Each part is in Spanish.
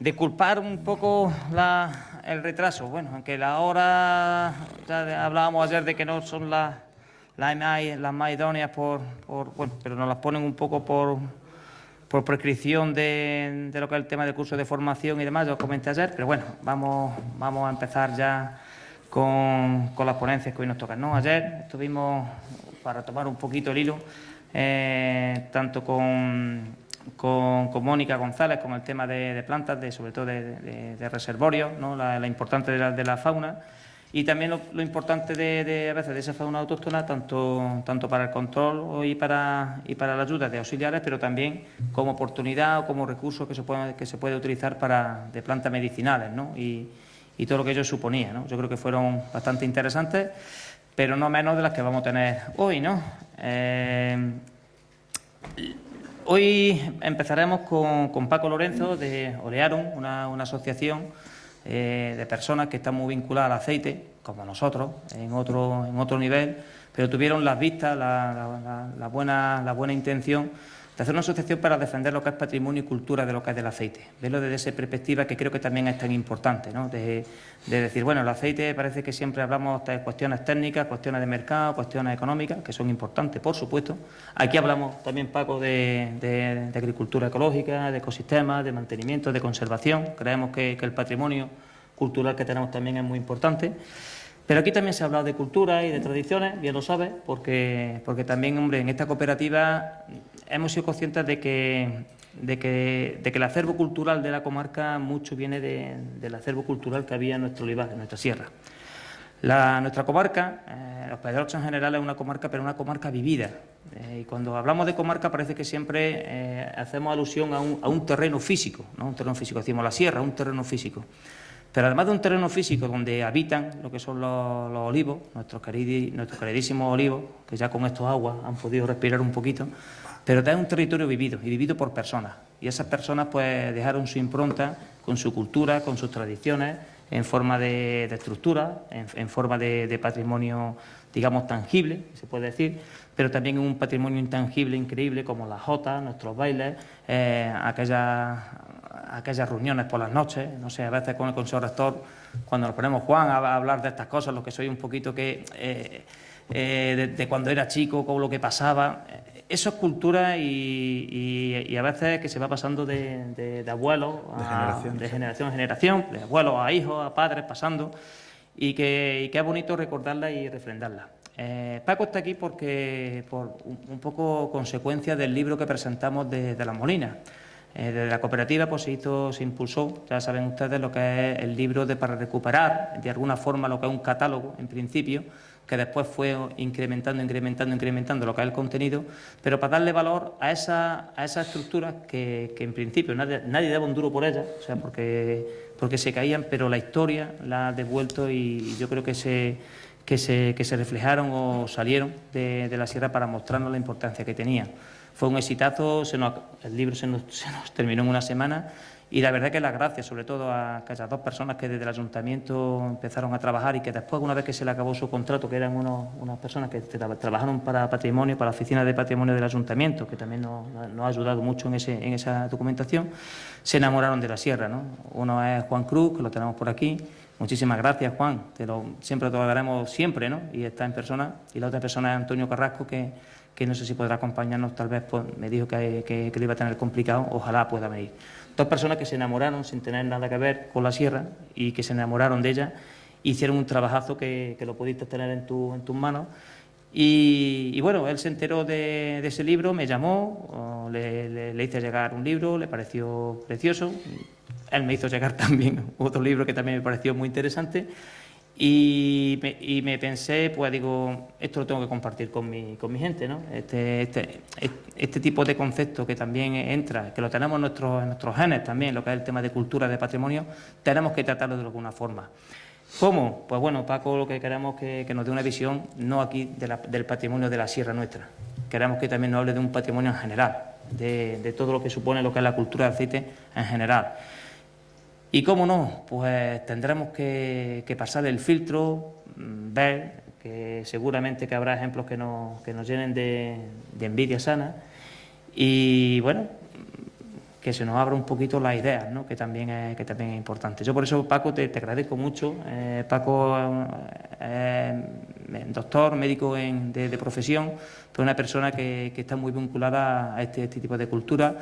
Disculpar un poco el retraso. Bueno, aunque la hora, ya hablábamos ayer de que no son las más idóneas bueno, pero nos las ponen un poco por prescripción de lo que es el tema del curso de formación y demás, yo os comenté ayer, pero bueno, vamos a empezar ya con las ponencias que hoy nos tocan, ¿no? Ayer estuvimos, para tomar un poquito el hilo, tanto con Mónica González, con el tema de plantas, sobre todo de reservorios, ¿no? La importante de la fauna, y también lo importante a veces de esa fauna autóctona, tanto para el control y para la ayuda de auxiliares, pero también como oportunidad o como recurso que se puede utilizar de plantas medicinales, ¿no? Y todo lo que ello suponía, ¿no? Yo creo que fueron bastante interesantes, pero no menos de las que vamos a tener hoy, ¿no? Hoy empezaremos con Paco Lorenzo de Olearum, una asociación de personas que están muy vinculadas al aceite, como nosotros, en otro nivel, pero tuvieron las vistas, la buena intención de hacer una asociación para defender lo que es patrimonio y cultura de lo que es del aceite. Verlo desde esa perspectiva, que creo que también es tan importante, ¿no? De decir, bueno, el aceite parece que siempre hablamos de cuestiones técnicas, cuestiones de mercado, cuestiones económicas, que son importantes, por supuesto. Aquí hablamos también, Paco, de agricultura ecológica, de ecosistemas, de mantenimiento, de conservación. Creemos que el patrimonio cultural que tenemos también es muy importante. Pero aquí también se ha hablado de cultura y de tradiciones, bien lo sabes, porque también, hombre, en esta cooperativa hemos sido conscientes de que el acervo cultural de la comarca mucho viene del acervo cultural que había en nuestro olivar, en nuestra sierra. Nuestra comarca, Los Pedroches en general, es una comarca, pero una comarca vivida. Y cuando hablamos de comarca parece que siempre hacemos alusión a un terreno físico, ¿no? Un terreno físico, decimos la sierra, un terreno físico. Pero además de un terreno físico donde habitan lo que son los olivos, nuestros queridísimos olivos, que ya con estos aguas han podido respirar un poquito, pero es un territorio vivido, y vivido por personas. Y esas personas pues dejaron su impronta con su cultura, con sus tradiciones, en forma de estructura, en forma de patrimonio, digamos, tangible, se puede decir, pero también un patrimonio intangible, increíble, como las jotas, nuestros bailes, aquellas reuniones por las noches, no sé, a veces con el consejo rector, cuando nos ponemos, Juan, a hablar de estas cosas, lo que soy un poquito de cuando era chico, con lo que pasaba, eso es cultura y a veces que se va pasando de abuelos de generación en generación, de abuelos a hijos, a padres, pasando, y que es bonito recordarla y refrendarla. Paco está aquí por un poco consecuencia del libro que presentamos de Las Molinas. Desde la cooperativa pues se impulsó, ya saben ustedes, lo que es el libro para recuperar de alguna forma lo que es un catálogo en principio, que después fue incrementando lo que es el contenido, pero para darle valor a esas estructuras que en principio nadie daba un duro por ellas, o sea, porque se caían, pero la historia la ha devuelto y yo creo que se reflejaron o salieron de la sierra para mostrarnos la importancia que tenían. Fue un exitazo, el libro se nos terminó en una semana y la verdad que las gracias sobre todo a aquellas dos personas que desde el ayuntamiento empezaron a trabajar y que después, una vez que se le acabó su contrato, que eran unas personas que trabajaron para patrimonio, para la oficina de patrimonio del ayuntamiento, que también nos ha ayudado mucho en esa documentación, se enamoraron de la sierra, ¿no? Uno es Juan Cruz, que lo tenemos por aquí. Muchísimas gracias, Juan, siempre te lo daremos siempre, ¿no? Y está en persona. Y la otra persona es Antonio Carrasco, que no sé si podrá acompañarnos, tal vez pues, me dijo que lo iba a tener complicado, ojalá pueda venir. Dos personas que se enamoraron sin tener nada que ver con la sierra y que se enamoraron de ella, hicieron un trabajazo que lo pudiste tener en tus manos. Y bueno, él se enteró de ese libro, me llamó, le hice llegar un libro, le pareció precioso. Él me hizo llegar también otro libro que también me pareció muy interesante. Y me pensé, pues digo, esto lo tengo que compartir con mi gente, ¿no? Este tipo de concepto que también entra, que lo tenemos en nuestros genes también, lo que es el tema de cultura, de patrimonio, tenemos que tratarlo de alguna forma. ¿Cómo? Pues bueno, Paco, lo que queremos es que nos dé una visión, no aquí del patrimonio de la sierra nuestra. Queremos que también nos hable de un patrimonio en general, de todo lo que supone lo que es la cultura del aceite en general. Y cómo no, pues tendremos que pasar el filtro, ver que seguramente que habrá ejemplos que nos llenen de envidia sana y bueno, que se nos abra un poquito las ideas, ¿no? que también es importante. Yo por eso, Paco, te agradezco mucho. Paco doctor, médico de profesión, pero una persona que está muy vinculada a este tipo de cultura,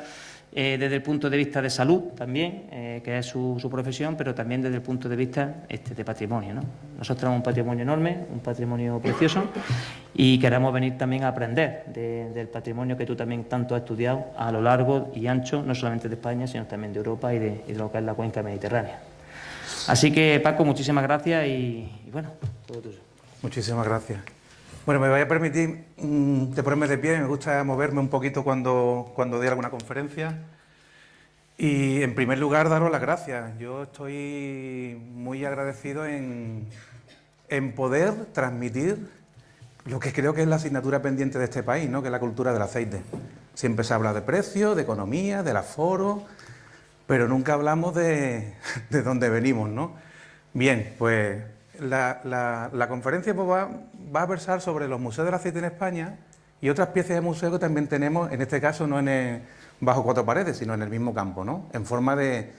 desde el punto de vista de salud también, que es su profesión, pero también desde el punto de vista de patrimonio, ¿no? Nosotros tenemos un patrimonio enorme, un patrimonio precioso, y queremos venir también a aprender del patrimonio que tú también tanto has estudiado a lo largo y ancho, no solamente de España, sino también de Europa y de lo que es la cuenca mediterránea. Así que, Paco, muchísimas gracias y bueno, todo tuyo. Muchísimas gracias. Bueno, me voy a permitir de ponerme de pie, me gusta moverme un poquito cuando doy alguna conferencia. Y en primer lugar, daros las gracias. Yo estoy muy agradecido en poder transmitir lo que creo que es la asignatura pendiente de este país, ¿no? Que es la cultura del aceite. Siempre se habla de precio, de economía, del aforo, pero nunca hablamos de dónde venimos, ¿no? Bien, pues la conferencia pues, va a versar sobre los museos del aceite en España y otras piezas de museo que también tenemos, en este caso no bajo cuatro paredes, sino en el mismo campo, ¿no? En forma de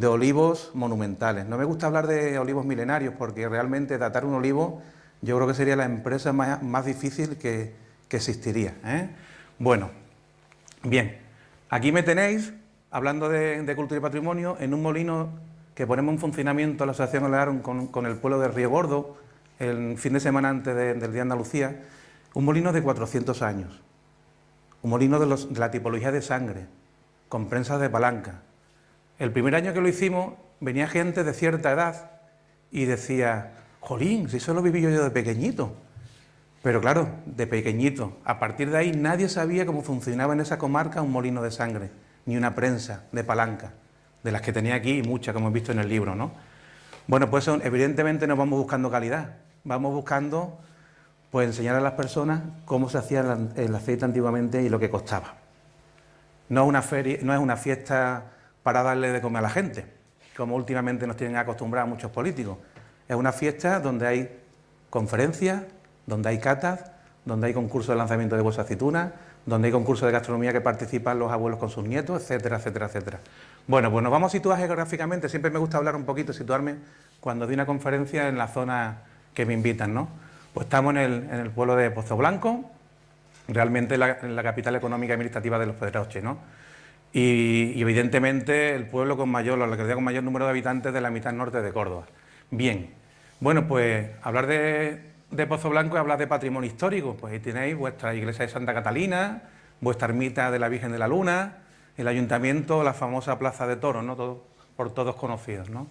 olivos monumentales. No me gusta hablar de olivos milenarios porque realmente datar un olivo yo creo que sería la empresa más difícil que existiría, ¿eh? Bueno, bien, aquí me tenéis hablando de cultura y patrimonio en un molino que ponemos en funcionamiento la Asociación Olearum con el pueblo de Río Gordo el fin de semana antes del Día de Andalucía, un molino de 400 años, un molino de la tipología de sangre, con prensas de palanca. El primer año que lo hicimos venía gente de cierta edad y decía, jolín, si eso lo viví yo de pequeñito. Pero claro, de pequeñito. A partir de ahí nadie sabía cómo funcionaba en esa comarca un molino de sangre, ni una prensa de palanca, de las que tenía aquí y muchas, como he visto en el libro, ¿no? Bueno, pues evidentemente no vamos buscando calidad, vamos buscando pues enseñar a las personas cómo se hacía el aceite antiguamente y lo que costaba. No es una feria, no es una fiesta para darle de comer a la gente, como últimamente nos tienen acostumbrados muchos políticos. Es una fiesta donde hay conferencias, donde hay catas, donde hay concursos de lanzamiento de bolsas de aceituna, donde hay concursos de gastronomía que participan los abuelos con sus nietos, etcétera, etcétera, etcétera. Bueno, pues nos vamos a situar geográficamente. Siempre me gusta hablar un poquito, situarme cuando doy una conferencia en la zona que me invitan, ¿no? Pues estamos en el pueblo de Pozoblanco, realmente en la capital económica y administrativa de los Pedroches, ¿no? Y evidentemente el pueblo con mayor, la localidad con mayor número de habitantes de la mitad norte de Córdoba. Bien, bueno, pues hablar de Pozoblanco es hablar de patrimonio histórico. Pues ahí tenéis vuestra iglesia de Santa Catalina, vuestra ermita de la Virgen de la Luna, el ayuntamiento, la famosa Plaza de Toros, ¿no? Por todos conocidos, ¿no?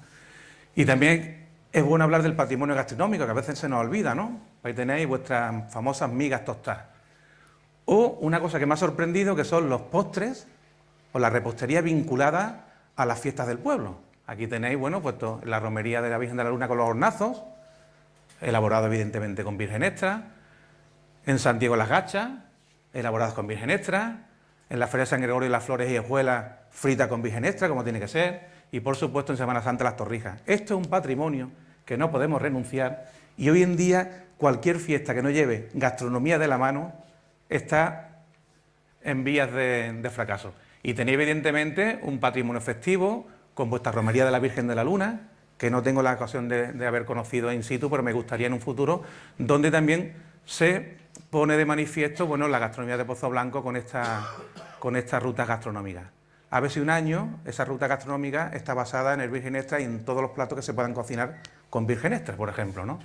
Y también es bueno hablar del patrimonio gastronómico, que a veces se nos olvida, ¿no? Ahí tenéis vuestras famosas migas tostadas. O una cosa que me ha sorprendido, que son los postres o la repostería vinculada a las fiestas del pueblo. Aquí tenéis, bueno, pues la romería de la Virgen de la Luna con los hornazos, elaborado evidentemente con virgen extra, en Santiago las gachas, elaboradas con virgen extra, en la Feria de San Gregorio las flores y hojuelas fritas con virgen extra, como tiene que ser, y por supuesto en Semana Santa las torrijas. Esto es un patrimonio que no podemos renunciar y hoy en día cualquier fiesta que no lleve gastronomía de la mano está en vías de fracaso. Y tenéis evidentemente un patrimonio festivo con vuestra romería de la Virgen de la Luna, que no tengo la ocasión de haber conocido in situ, pero me gustaría en un futuro, donde también se pone de manifiesto, bueno, la gastronomía de Pozoblanco con estas rutas gastronómicas. A ver si un año esa ruta gastronómica está basada en el virgen extra y en todos los platos que se puedan cocinar con virgen extra, por ejemplo, ¿no?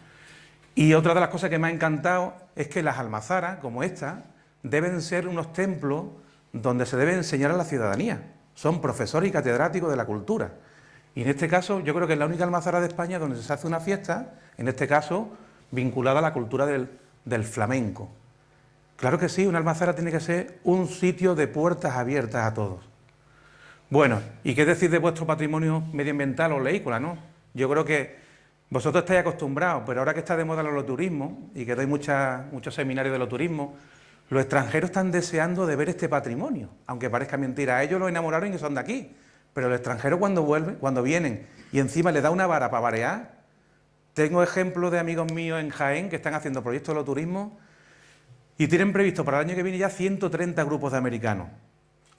Y otra de las cosas que me ha encantado es que las almazaras, como esta, deben ser unos templos donde se debe enseñar a la ciudadanía. Son profesores y catedráticos de la cultura. Y en este caso, yo creo que es la única almazara de España donde se hace una fiesta, en este caso, vinculada a la cultura del flamenco. Claro que sí, una almazara tiene que ser un sitio de puertas abiertas a todos. Bueno, ¿y qué decir de vuestro patrimonio medioambiental o oleícola, no? Yo creo que vosotros estáis acostumbrados, pero ahora que está de moda el oloturismo y que doy muchos seminarios de oloturismo, los extranjeros están deseando de ver este patrimonio, aunque parezca mentira. A ellos los enamoraron y son de aquí, pero los extranjeros cuando vienen y encima les da una vara para varear. Tengo ejemplos de amigos míos en Jaén que están haciendo proyectos de oloturismo y tienen previsto para el año que viene ya 130 grupos de americanos.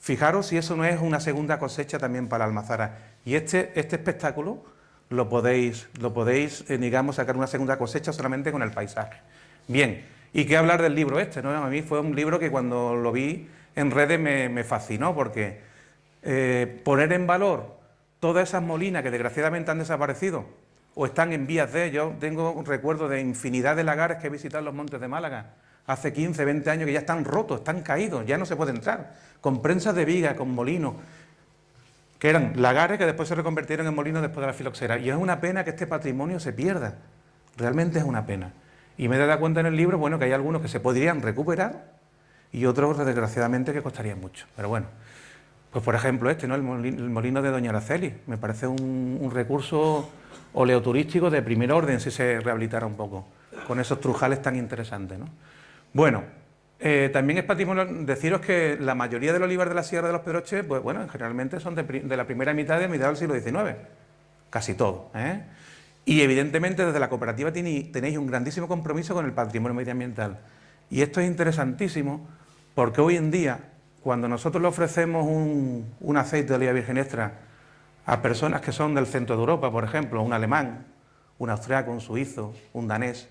Fijaros si eso no es una segunda cosecha también para Almazara. Y este espectáculo lo podéis, digamos, sacar una segunda cosecha solamente con el paisaje. Bien, ¿y qué hablar del libro este, no? A mí fue un libro que cuando lo vi en redes me fascinó, porque poner en valor todas esas molinas que desgraciadamente han desaparecido o están en vías de... Yo tengo un recuerdo de infinidad de lagares que he visitado en los montes de Málaga hace 15, 20 años que ya están rotos, están caídos, ya no se puede entrar, con prensas de viga, con molinos, que eran lagares que después se reconvirtieron en molinos después de la filoxera. Y es una pena que este patrimonio se pierda, realmente es una pena. Y me he dado cuenta en el libro, bueno, que hay algunos que se podrían recuperar y otros, desgraciadamente, que costarían mucho. Pero bueno, pues por ejemplo este, ¿no? El molino de Doña Araceli, me parece un recurso oleoturístico de primer orden si se rehabilitara un poco, con esos trujales tan interesantes, ¿no? Bueno, también es patrimonio deciros que la mayoría del olivar de la Sierra de los Pedroches, pues bueno, generalmente son de la primera mitad del siglo XIX, casi todo, ¿eh? Y evidentemente desde la cooperativa tenéis un grandísimo compromiso con el patrimonio medioambiental. Y esto es interesantísimo porque hoy en día, cuando nosotros le ofrecemos un aceite de oliva virgen extra a personas que son del centro de Europa, por ejemplo, un alemán, un austriaco, un suizo, un danés,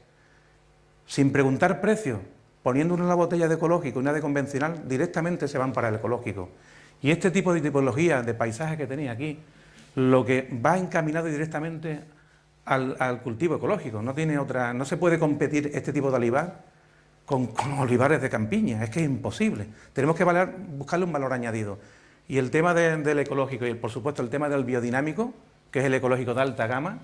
sin preguntar precio, poniendo una botella de ecológico y una de convencional, directamente se van para el ecológico. Y este tipo de tipología de paisaje que tenéis aquí, lo que va encaminado directamente al cultivo ecológico, no se puede competir este tipo de olivar con olivares de campiña, es que es imposible. Tenemos que buscarle un valor añadido. Y el tema del ecológico y, por supuesto, el tema del biodinámico, que es el ecológico de alta gama,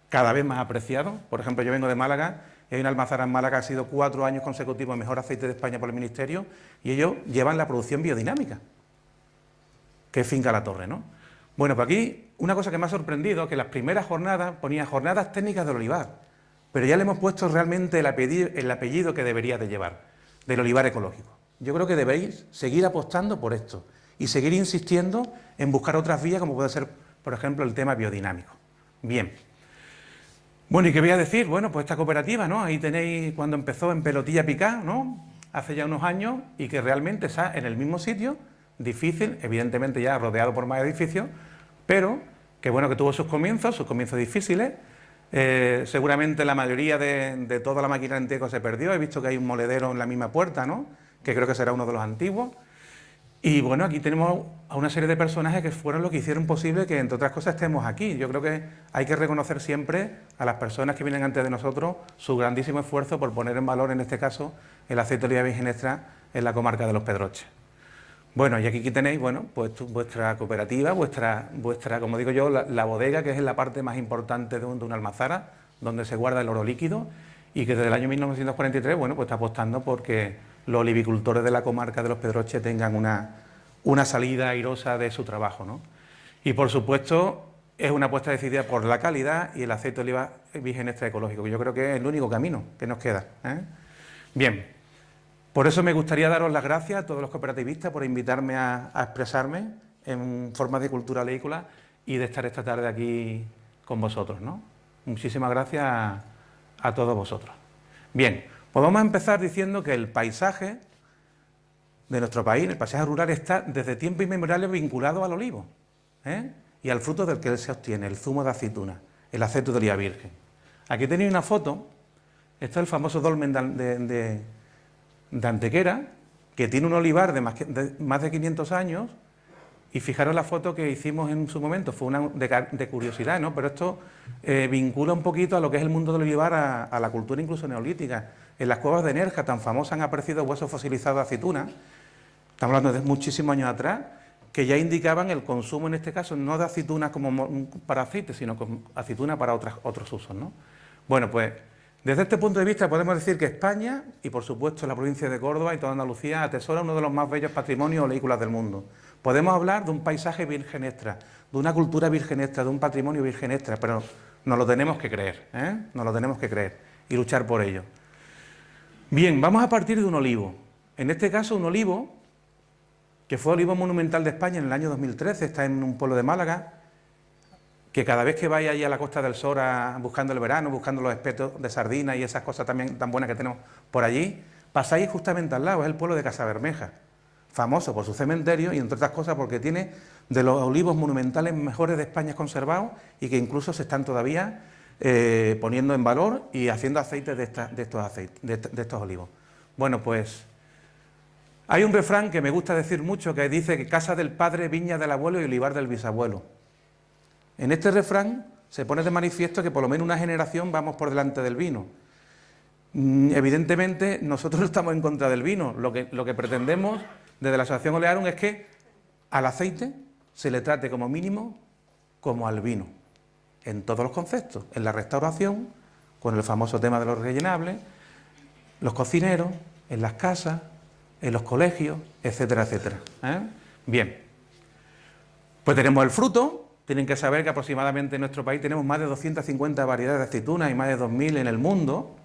cada vez más apreciado. Por ejemplo, yo vengo de Málaga, y hay una almazara en Málaga que ha sido 4 años consecutivos el mejor aceite de España por el Ministerio, y ellos llevan la producción biodinámica, que es Finca La Torre, ¿no? Bueno, pues aquí una cosa que me ha sorprendido, que las primeras jornadas ponía jornadas técnicas del olivar, pero ya le hemos puesto realmente el apellido que debería de llevar, del olivar ecológico. Yo creo que debéis seguir apostando por esto y seguir insistiendo en buscar otras vías, como puede ser, por ejemplo, el tema biodinámico. Bien. Bueno, ¿y qué voy a decir? Bueno, pues esta cooperativa, ¿no? Ahí tenéis cuando empezó en Pelotilla Picá, ¿no? Hace ya unos años, y que realmente está en el mismo sitio, difícil, evidentemente ya rodeado por más edificios, pero que bueno, que tuvo sus comienzos difíciles. Seguramente la mayoría de toda la máquina de Enteco se perdió. He visto que hay un moledero en la misma puerta, ¿no? Que creo que será uno de los antiguos. Y bueno, aquí tenemos a una serie de personajes que fueron los que hicieron posible que, entre otras cosas, estemos aquí. Yo creo que hay que reconocer siempre a las personas que vienen antes de nosotros su grandísimo esfuerzo por poner en valor, en este caso, el aceite de oliva virgen extra en la comarca de Los Pedroches. Bueno, y aquí tenéis, bueno, pues vuestra cooperativa, vuestra, como digo yo, la bodega, que es la parte más importante de una almazara, donde se guarda el oro líquido, y que desde el año 1943, bueno, pues está apostando porque los olivicultores de la comarca de Los Pedroches tengan una salida airosa de su trabajo, ¿no? Y por supuesto es una apuesta decidida por la calidad y el aceite de oliva virgen extra ecológico, que yo creo que es el único camino que nos queda, ¿eh? Bien, por eso me gustaría daros las gracias a todos los cooperativistas por invitarme a expresarme en forma de cultura leícola y de estar esta tarde aquí con vosotros, ¿no? Muchísimas gracias a todos vosotros. Bien, pues vamos a empezar diciendo que el paisaje de nuestro país, el paisaje rural, está desde tiempos inmemoriales vinculado al olivo, ¿eh? Y al fruto del que él se obtiene, el zumo de aceituna, el aceite de oliva virgen. Aquí tenéis una foto, esto es el famoso dolmen de Antequera, que tiene un olivar de más de 500 años, y fijaros la foto que hicimos en su momento, fue una de curiosidad, ¿no? Pero esto vincula un poquito a lo que es el mundo del olivar, a la cultura incluso neolítica. En las cuevas de Nerja, tan famosas, han aparecido huesos fosilizados de aceituna, estamos hablando de muchísimos años atrás, que ya indicaban el consumo, en este caso, no de aceituna como para aceite, sino como aceituna para otros usos, ¿no? Bueno, pues desde este punto de vista podemos decir que España, y por supuesto la provincia de Córdoba y toda Andalucía, atesora uno de los más bellos patrimonios oleícolas del mundo. Podemos hablar de un paisaje virgen extra, de una cultura virgen extra, de un patrimonio virgen extra, pero nos lo tenemos que creer, ¿eh? Nos lo tenemos que creer y luchar por ello. Bien, vamos a partir de un olivo. En este caso, un olivo que fue olivo monumental de España en el año 2013, está en un pueblo de Málaga, que cada vez que vais allí a la Costa del Sol buscando el verano, buscando los espetos de sardina y esas cosas también tan buenas que tenemos por allí, pasáis justamente al lado, es el pueblo de Casabermeja. famoso por su cementerio y, entre otras cosas, porque tiene de los olivos monumentales mejores de España conservados y que incluso se están todavía poniendo en valor y haciendo aceite de estos olivos. Bueno, pues hay un refrán que me gusta decir mucho que dice que casa del padre, viña del abuelo y olivar del bisabuelo. En este refrán se pone de manifiesto que por lo menos una generación vamos por delante del vino. Evidentemente nosotros no estamos en contra del vino, lo que pretendemos desde la Asociación Olearum es que al aceite se le trate como mínimo como al vino, en todos los conceptos, en la restauración, con el famoso tema de los rellenables, los cocineros, en las casas, en los colegios, etcétera, etcétera. Bien, pues tenemos el fruto. Tienen que saber que aproximadamente en nuestro país tenemos más de 250 variedades de aceitunas y más de 2.000 en el mundo.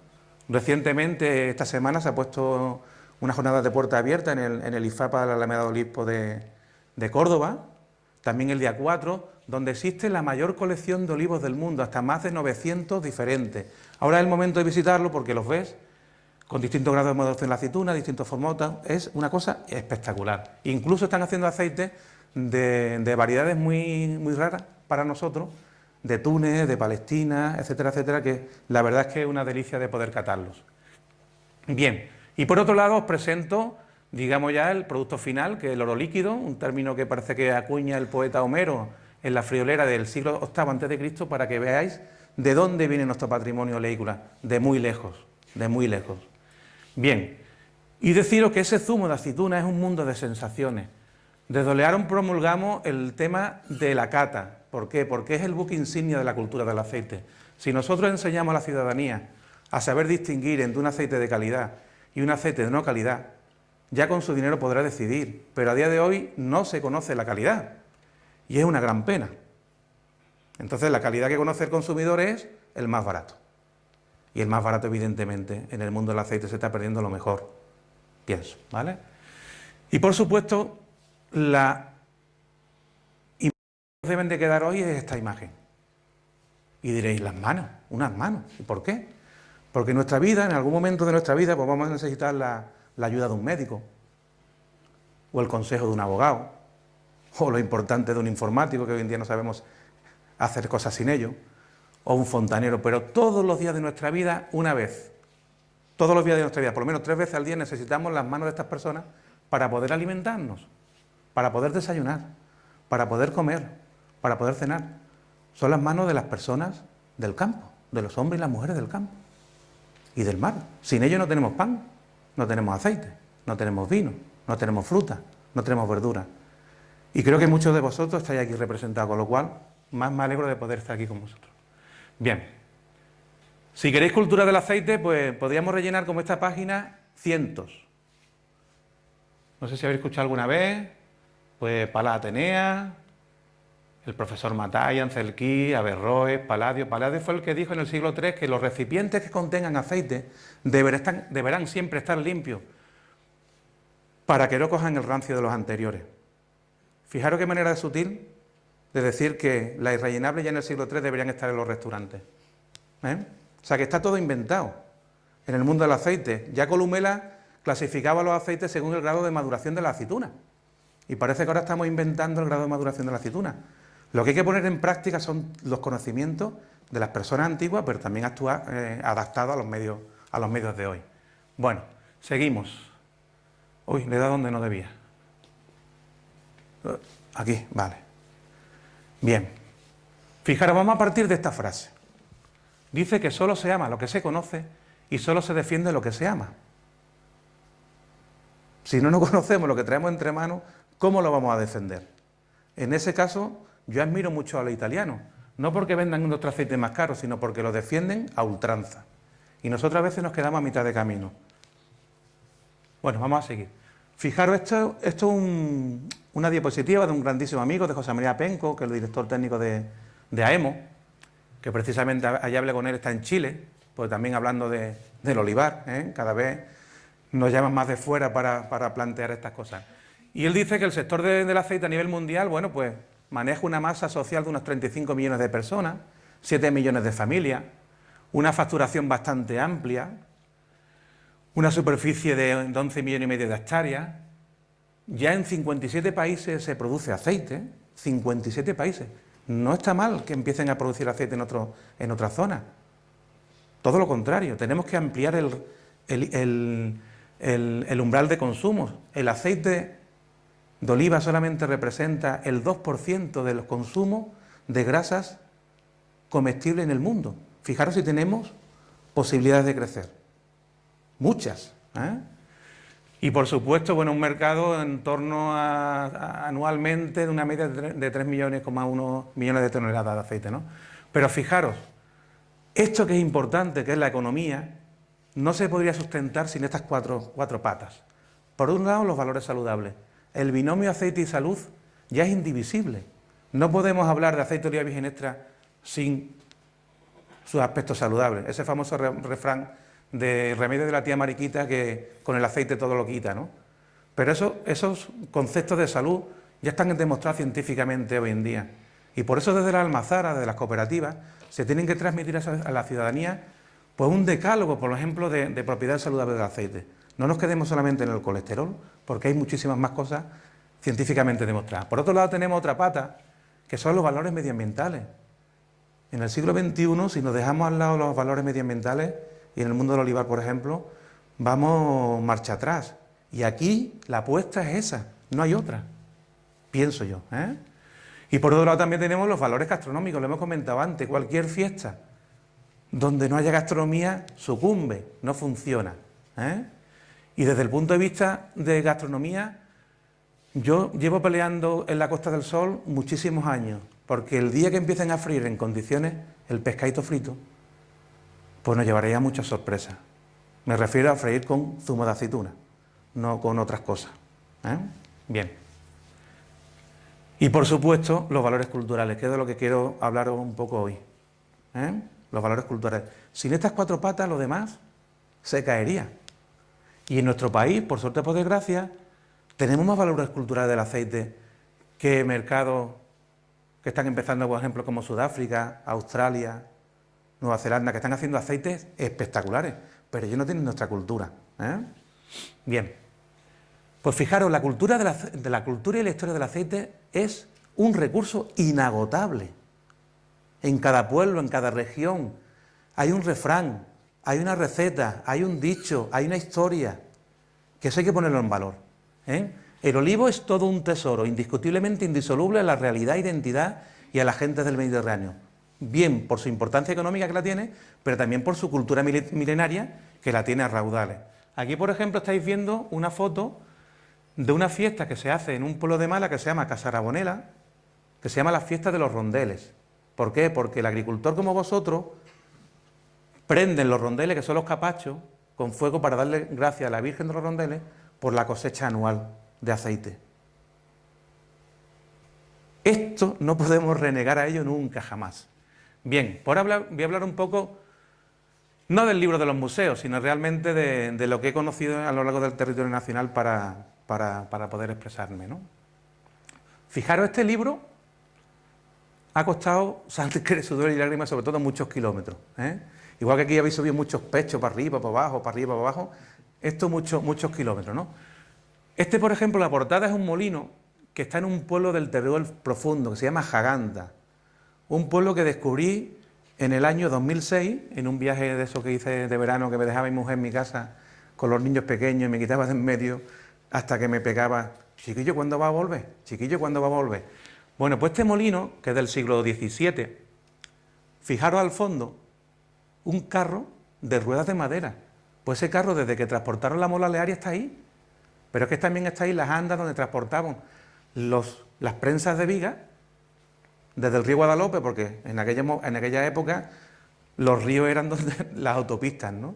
Recientemente, esta semana, se ha puesto una jornada de puerta abierta en el IFAPA de la Alameda de Obispo de Córdoba, también el día 4, donde existe la mayor colección de olivos del mundo, hasta más de 900 diferentes. Ahora es el momento de visitarlo porque los ves con distintos grados de maduración de la aceituna, distintos formatos, es una cosa espectacular. Incluso están haciendo aceite de variedades muy raras para nosotros, de Túnez, de Palestina, etcétera, etcétera, que la verdad es que es una delicia de poder catarlos. Bien, y por otro lado os presento, digamos ya, el producto final, que es el oro líquido, un término que parece que acuña el poeta Homero en la friolera del siglo VIII a.C., para que veáis de dónde viene nuestro patrimonio oleícola, de muy lejos, de muy lejos. Bien, y deciros que ese zumo de aceituna es un mundo de sensaciones. Desde Olearum promulgamos el tema de la cata. ¿Por qué? Porque es el buque insignia de la cultura del aceite. Si nosotros enseñamos a la ciudadanía a saber distinguir entre un aceite de calidad y un aceite de no calidad, ya con su dinero podrá decidir, pero a día de hoy no se conoce la calidad y es una gran pena. Entonces la calidad que conoce el consumidor es el más barato. Y el más barato, evidentemente, en el mundo del aceite se está perdiendo lo mejor, pienso, ¿vale? Y por supuesto, la imagen que deben de quedar hoy es esta imagen. Y diréis, las manos, unas manos. ¿Y por qué? Porque en nuestra vida, en algún momento de nuestra vida, pues vamos a necesitar la ayuda de un médico, o el consejo de un abogado, o lo importante de un informático, que hoy en día no sabemos hacer cosas sin ello, o un fontanero, pero todos los días de nuestra vida, una vez, todos los días de nuestra vida, por lo menos 3 veces al día, necesitamos las manos de estas personas para poder alimentarnos, para poder desayunar, para poder comer, para poder cenar. Son las manos de las personas del campo, de los hombres y las mujeres del campo y del mar. Sin ellos no tenemos pan, no tenemos aceite, no tenemos vino, no tenemos fruta, no tenemos verdura. Y creo que muchos de vosotros estáis aquí representados, con lo cual más me alegro de poder estar aquí con vosotros. Bien, si queréis cultura del aceite, pues podríamos rellenar como esta página cientos. No sé si habéis escuchado alguna vez, pues Palas Atenea, el profesor Matay, Ancelquí, Averroes, Palladio. Palladio fue el que dijo en el siglo III que los recipientes que contengan aceite deberán siempre estar limpios para que no cojan el rancio de los anteriores. Fijaros qué manera sutil de decir que las irrellenables ya en el siglo III deberían estar en los restaurantes. O sea que está todo inventado en el mundo del aceite. Ya Columela clasificaba los aceites según el grado de maduración de la aceituna. Y parece que ahora estamos inventando el grado de maduración de la aceituna. Lo que hay que poner en práctica son los conocimientos de las personas antiguas, pero también actuar adaptado a los medios de hoy. Bueno, seguimos. Uy, le he dado donde no debía. Aquí, vale. Bien. Fijaros, vamos a partir de esta frase. Dice que solo se ama lo que se conoce y solo se defiende lo que se ama. Si no nos conocemos lo que traemos entre manos, ¿cómo lo vamos a defender? En ese caso, yo admiro mucho a los italianos, no porque vendan otro aceite más caro, sino porque lo defienden a ultranza. Y nosotros a veces nos quedamos a mitad de camino. Bueno, vamos a seguir. Fijaros, esto es una diapositiva de un grandísimo amigo, de José María Penco, que es el director técnico de AEMO, que precisamente allá hablé con él, está en Chile, pues también hablando del olivar, cada vez nos llaman más de fuera para plantear estas cosas. Y él dice que el sector del aceite a nivel mundial, bueno, pues maneja una masa social de unos 35 millones de personas, 7 millones de familias, una facturación bastante amplia, una superficie de 11 millones y medio de hectáreas, ya en 57 países se produce aceite, 57 países. No está mal que empiecen a producir aceite en otras zonas. Todo lo contrario, tenemos que ampliar el umbral de consumo. El aceite de oliva solamente representa el 2% de los consumos de grasas comestibles en el mundo. Fijaros si tenemos posibilidades de crecer. Muchas. Y por supuesto, bueno, un mercado en torno a anualmente de una media de 3,1 millones de toneladas de aceite, ¿no? Pero fijaros, esto que es importante, que es la economía, no se podría sustentar sin estas cuatro patas. Por un lado, los valores saludables. El binomio aceite y salud ya es indivisible. No podemos hablar de aceite de oliva virgen extra sin sus aspectos saludables. Ese famoso refrán de remedio de la tía Mariquita que con el aceite todo lo quita, ¿no? Pero esos conceptos de salud ya están demostrados científicamente hoy en día. Y por eso desde la almazara, desde las cooperativas, se tienen que transmitir a la ciudadanía pues un decálogo, por ejemplo, de propiedades saludables del aceite. No nos quedemos solamente en el colesterol, porque hay muchísimas más cosas científicamente demostradas. Por otro lado tenemos otra pata, que son los valores medioambientales. En el siglo XXI, si nos dejamos al lado los valores medioambientales, y en el mundo del olivar, por ejemplo, vamos marcha atrás. Y aquí la apuesta es esa, no hay otra, pienso yo. Y por otro lado también tenemos los valores gastronómicos, lo hemos comentado antes, cualquier fiesta donde no haya gastronomía sucumbe, no funciona. Y desde el punto de vista de gastronomía, yo llevo peleando en la Costa del Sol muchísimos años, porque el día que empiecen a freír en condiciones el pescadito frito, pues nos llevaría muchas sorpresas. Me refiero a freír con zumo de aceituna, no con otras cosas. Bien. Y por supuesto, los valores culturales, que es de lo que quiero hablaros un poco hoy. Los valores culturales. Sin estas cuatro patas, lo demás se caería. Y en nuestro país, por suerte o por desgracia, tenemos más valores culturales del aceite que mercados que están empezando, por ejemplo, como Sudáfrica, Australia, Nueva Zelanda, que están haciendo aceites espectaculares, pero ellos no tienen nuestra cultura. Bien, pues fijaros, la cultura de la cultura y la historia del aceite es un recurso inagotable. En cada pueblo, en cada región, hay un refrán, hay una receta, hay un dicho, hay una historia, que eso hay que ponerlo en valor. El olivo es todo un tesoro, indiscutiblemente indisoluble a la realidad, identidad y a la gente del Mediterráneo. Bien por su importancia económica que la tiene, pero también por su cultura milenaria que la tiene a raudales. Aquí, por ejemplo, estáis viendo una foto de una fiesta que se hace en un pueblo de Málaga que se llama Casarabonela, que se llama la fiesta de los rondeles. ¿Por qué? Porque el agricultor como vosotros prenden los rondeles, que son los capachos, con fuego para darle gracias a la Virgen de los Rondeles por la cosecha anual de aceite. Esto no podemos renegar a ello nunca, jamás. Bien, por ahora voy a hablar un poco, no del libro de los museos, sino realmente de lo que he conocido a lo largo del territorio nacional para poder expresarme, ¿no? Fijaros, este libro ha costado sangre, sudor y lágrimas, sobre todo muchos kilómetros. Igual que aquí habéis subido muchos pechos para arriba, para abajo, para arriba, para abajo, esto muchos kilómetros, ¿no? Este, por ejemplo, la portada es un molino que está en un pueblo del Teruel profundo, que se llama Jaganta. Un pueblo que descubrí en el año 2006, en un viaje de eso que hice de verano, que me dejaba mi mujer en mi casa con los niños pequeños y me quitaba de en medio hasta que me pegaba, chiquillo, ¿cuándo va a volver? Chiquillo, ¿cuándo va a volver? Bueno, pues este molino, que es del siglo XVII, fijaros al fondo, un carro de ruedas de madera. Pues ese carro, desde que transportaron la mola olearia, está ahí. Pero es que también está ahí las andas donde transportaban las prensas de viga desde el río Guadalope, porque en aquella época los ríos eran las autopistas, ¿no?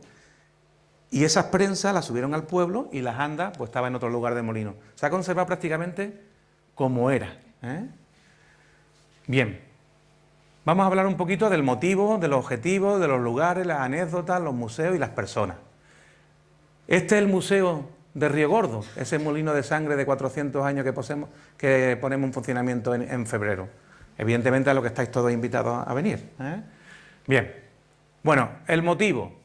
Y esas prensas las subieron al pueblo y las andas pues estaban en otro lugar del molino. Se ha conservado prácticamente como era. Bien, vamos a hablar un poquito del motivo, de los objetivos, de los lugares, las anécdotas, los museos y las personas. Este es el museo de Río Gordo, ese molino de sangre de 400 años que ponemos en funcionamiento en febrero. Evidentemente a lo que estáis todos invitados a venir. Bien, bueno, el motivo.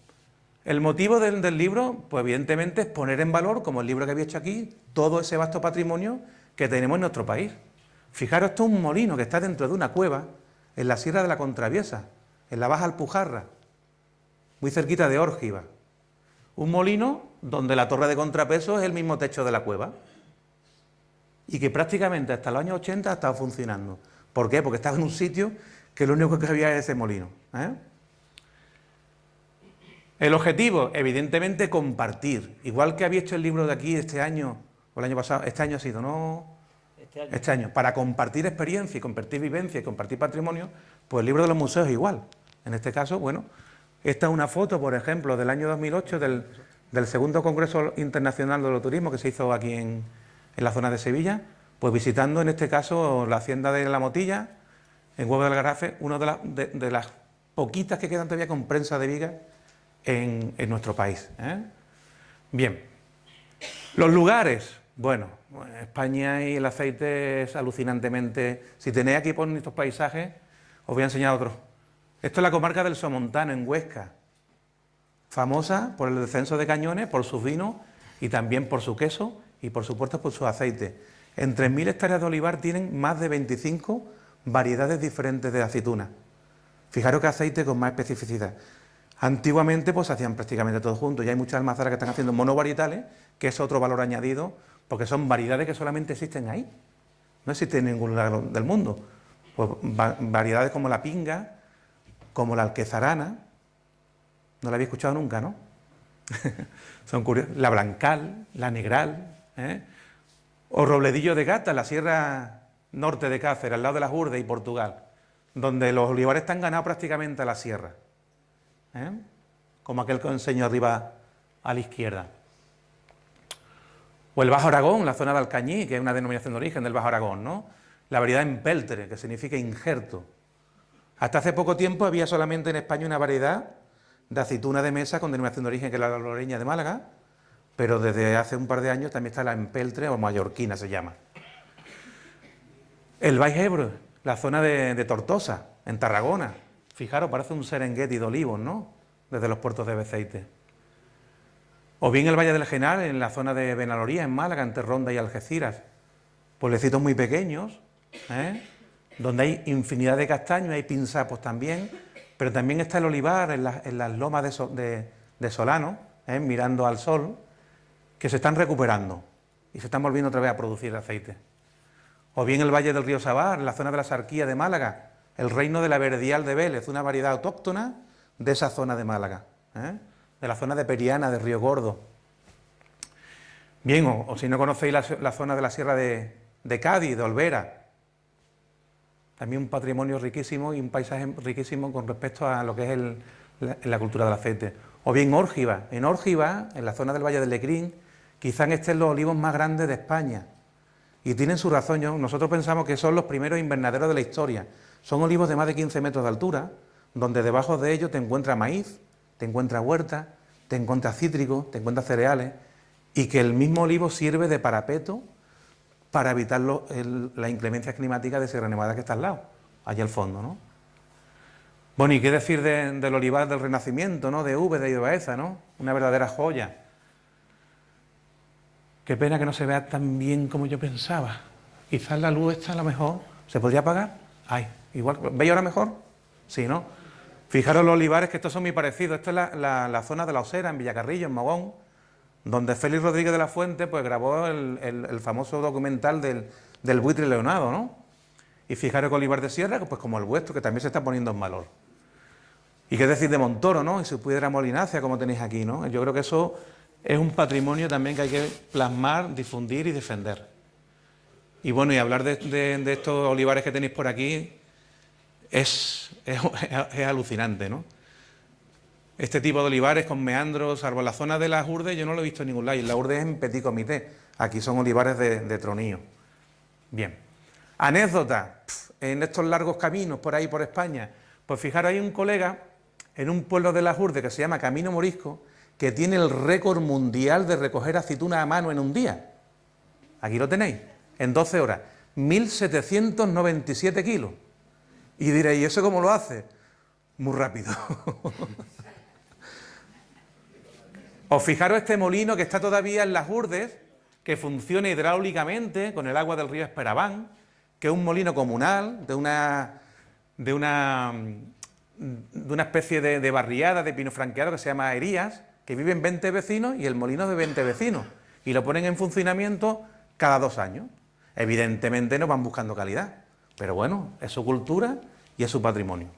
El motivo del libro, pues evidentemente es poner en valor, como el libro que había hecho aquí, todo ese vasto patrimonio que tenemos en nuestro país. Fijaros, esto es un molino que está dentro de una cueva en la Sierra de la Contraviesa, en la Baja Alpujarra, muy cerquita de Órgiva. Un molino donde la torre de contrapeso es el mismo techo de la cueva y que prácticamente hasta los años 80 ha estado funcionando. ¿Por qué? Porque estaba en un sitio que lo único que había era ese molino, ¿eh? El objetivo, evidentemente, compartir. Igual que había hecho el libro de aquí este año, o el año pasado, este año ha sido, ¿no? Este año. Para compartir experiencia y compartir vivencia y compartir patrimonio, pues el libro de los museos es igual. En este caso, bueno, esta es una foto, por ejemplo, del año 2008 del segundo Congreso Internacional de Turismo que se hizo aquí en la zona de Sevilla, pues visitando en este caso la hacienda de La Motilla, en Huevo del Garafe, una de las poquitas que quedan todavía con prensa de viga en nuestro país, ¿eh? Bien, los lugares, bueno, España y el aceite es alucinantemente... Si tenéis aquí por estos paisajes, os voy a enseñar otros. Esto es la comarca del Somontano, en Huesca, famosa por el descenso de cañones, por sus vinos y también por su queso y por supuesto por su aceite. En 3.000 hectáreas de olivar tienen más de 25 variedades diferentes de aceituna. Fijaros que aceite con más especificidad. Antiguamente pues se hacían prácticamente todos juntos, ya hay muchas almazaras que están haciendo monovarietales, que es otro valor añadido, porque son variedades que solamente existen ahí, no existen en ningún lugar del mundo. Pues variedades como la pinga, como la alquezarana, no la había escuchado nunca, ¿no? Son curiosos. La blancal, la negral, ¿eh? O robledillo de Gata, la sierra norte de Cáceres, al lado de las Urdes y Portugal, donde los olivares están ganados prácticamente a la sierra, ¿eh? Como aquel que os enseño arriba a la izquierda. O el Bajo Aragón, la zona de Alcañí, que es una denominación de origen del Bajo Aragón, ¿no? La variedad empeltre, que significa injerto. Hasta hace poco tiempo había solamente en España una variedad de aceituna de mesa con denominación de origen, que es la loreña de Málaga, pero desde hace un par de años también está la empeltre o mallorquina se llama. El Baix Ebro, la zona de Tortosa, en Tarragona. Fijaros, parece un Serengeti de olivos, ¿no? Desde los puertos de Beceite. O bien el Valle del Genal, en la zona de Benalolía, en Málaga, entre Ronda y Algeciras. Pueblecitos muy pequeños, ¿eh? Donde hay infinidad de castaños, hay pinzapos también, pero también está el olivar en las lomas de Solano, ¿eh? Mirando al sol, que se están recuperando y se están volviendo otra vez a producir aceite. O bien el Valle del Río Sabar, en la zona de la Sarquía de Málaga, el reino de la Verdial de Vélez, una variedad autóctona de esa zona de Málaga, ¿eh? De la zona de Periana, de Río Gordo. Bien, o si no conocéis la zona de la Sierra de Cádiz, de Olvera, también un patrimonio riquísimo y un paisaje riquísimo con respecto a lo que es la cultura del aceite. O bien Órgiva, en la zona del Valle del Lecrín, quizás estén los olivos más grandes de España. Y tienen su razón, ¿no? Nosotros pensamos que son los primeros invernaderos de la historia. Son olivos de más de 15 metros de altura, donde debajo de ellos te encuentras maíz, te encuentras huerta, te encuentras cítricos, te encuentras cereales, y que el mismo olivo sirve de parapeto para evitar las inclemencias climáticas de Sierra Nevada que está al lado, allá al fondo, ¿no? Bueno, y qué decir del olivar del Renacimiento, ¿no? De Úbeda y de Baeza, ¿no? Una verdadera joya. Qué pena que no se vea tan bien como yo pensaba. Quizás la luz esta a lo mejor se podría apagar. Ay, igual, ¿veis ahora mejor? Sí, ¿no? Fijaros los olivares, que estos son muy parecidos. Esto es la zona de La Osera, en Villacarrillo, en Mogón, donde Félix Rodríguez de la Fuente pues grabó el famoso documental del buitre leonado, ¿no? Y fijaros que olivar de sierra, pues como el vuestro, que también se está poniendo en valor. Y qué decir de Montoro, ¿no? Y su piedra molinácea, como tenéis aquí, ¿no? Yo creo que eso es un patrimonio también que hay que plasmar, difundir y defender. Y bueno, y hablar de estos olivares que tenéis por aquí es alucinante, ¿no? Este tipo de olivares con meandros, salvo en la zona de las Urdes, yo no lo he visto en ningún lado. Y la Urde es en Petit Comité. Aquí son olivares de tronillo. Bien. Anécdota. En estos largos caminos por ahí, por España, pues fijaros, hay un colega en un pueblo de las Urdes que se llama Camino Morisco, que tiene el récord mundial de recoger aceituna a mano en un día. Aquí lo tenéis, en 12 horas. 1.797 kilos. Y diréis, ¿y eso cómo lo hace? Muy rápido. Os fijaros este molino que está todavía en las Urdes, que funciona hidráulicamente con el agua del río Esperabán, que es un molino comunal de una especie de barriada de pino franqueado que se llama Herías, que viven 20 vecinos y el molino es de 20 vecinos, y lo ponen en funcionamiento cada 2 años. Evidentemente no van buscando calidad, pero bueno, es su cultura y es su patrimonio.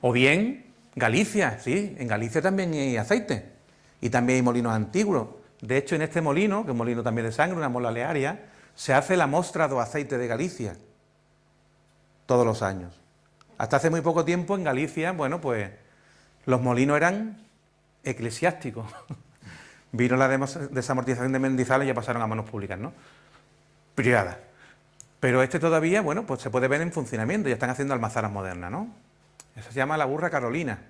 O bien Galicia, sí, en Galicia también hay aceite y también hay molinos antiguos. De hecho, en este molino, que es un molino también de sangre, una mola olearia, se hace la mostra do aceite de Galicia todos los años. Hasta hace muy poco tiempo en Galicia, bueno, pues los molinos eran eclesiásticos. Vino la desamortización de Mendizábal y ya pasaron a manos públicas, ¿no? Privadas. Pero este todavía, bueno, pues se puede ver en funcionamiento, ya están haciendo almazaras modernas, ¿no? Eso se llama la Burra Carolina,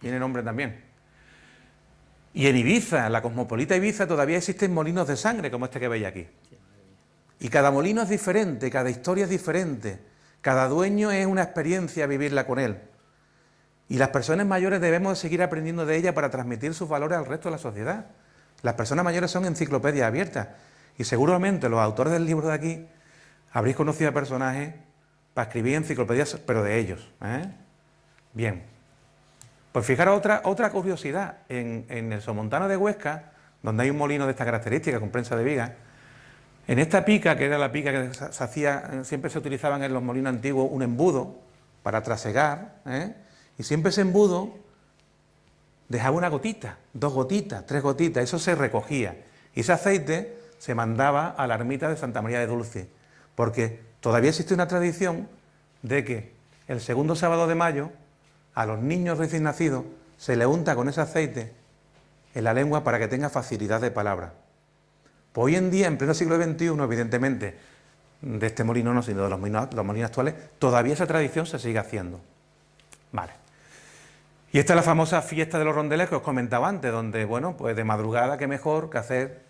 tiene nombre también. Y en Ibiza, en la cosmopolita Ibiza, todavía existen molinos de sangre, como este que veis aquí. Y cada molino es diferente, cada historia es diferente, cada dueño es una experiencia vivirla con él. Y las personas mayores debemos seguir aprendiendo de ella para transmitir sus valores al resto de la sociedad. Las personas mayores son enciclopedias abiertas y seguramente los autores del libro de aquí habréis conocido a personajes para escribir enciclopedias, pero de ellos, ¿eh? Bien, pues fijaros otra curiosidad, en el Somontano de Huesca, donde hay un molino de esta característica con prensa de viga, en esta pica, que era la pica que se hacía, siempre se utilizaban en los molinos antiguos un embudo para trasegar, ¿eh? Y siempre ese embudo dejaba una gotita, 2 gotitas, 3 gotitas, eso se recogía. Y ese aceite se mandaba a la ermita de Santa María de Dulce, porque todavía existe una tradición de que el segundo sábado de mayo a los niños recién nacidos se le unta con ese aceite en la lengua para que tenga facilidad de palabra. Pues hoy en día, en pleno siglo XXI, evidentemente, de este molino no, sino de los molinos actuales, todavía esa tradición se sigue haciendo. Vale. Y esta es la famosa fiesta de los rondeles que os comentaba antes, donde, bueno, pues de madrugada, qué mejor que hacer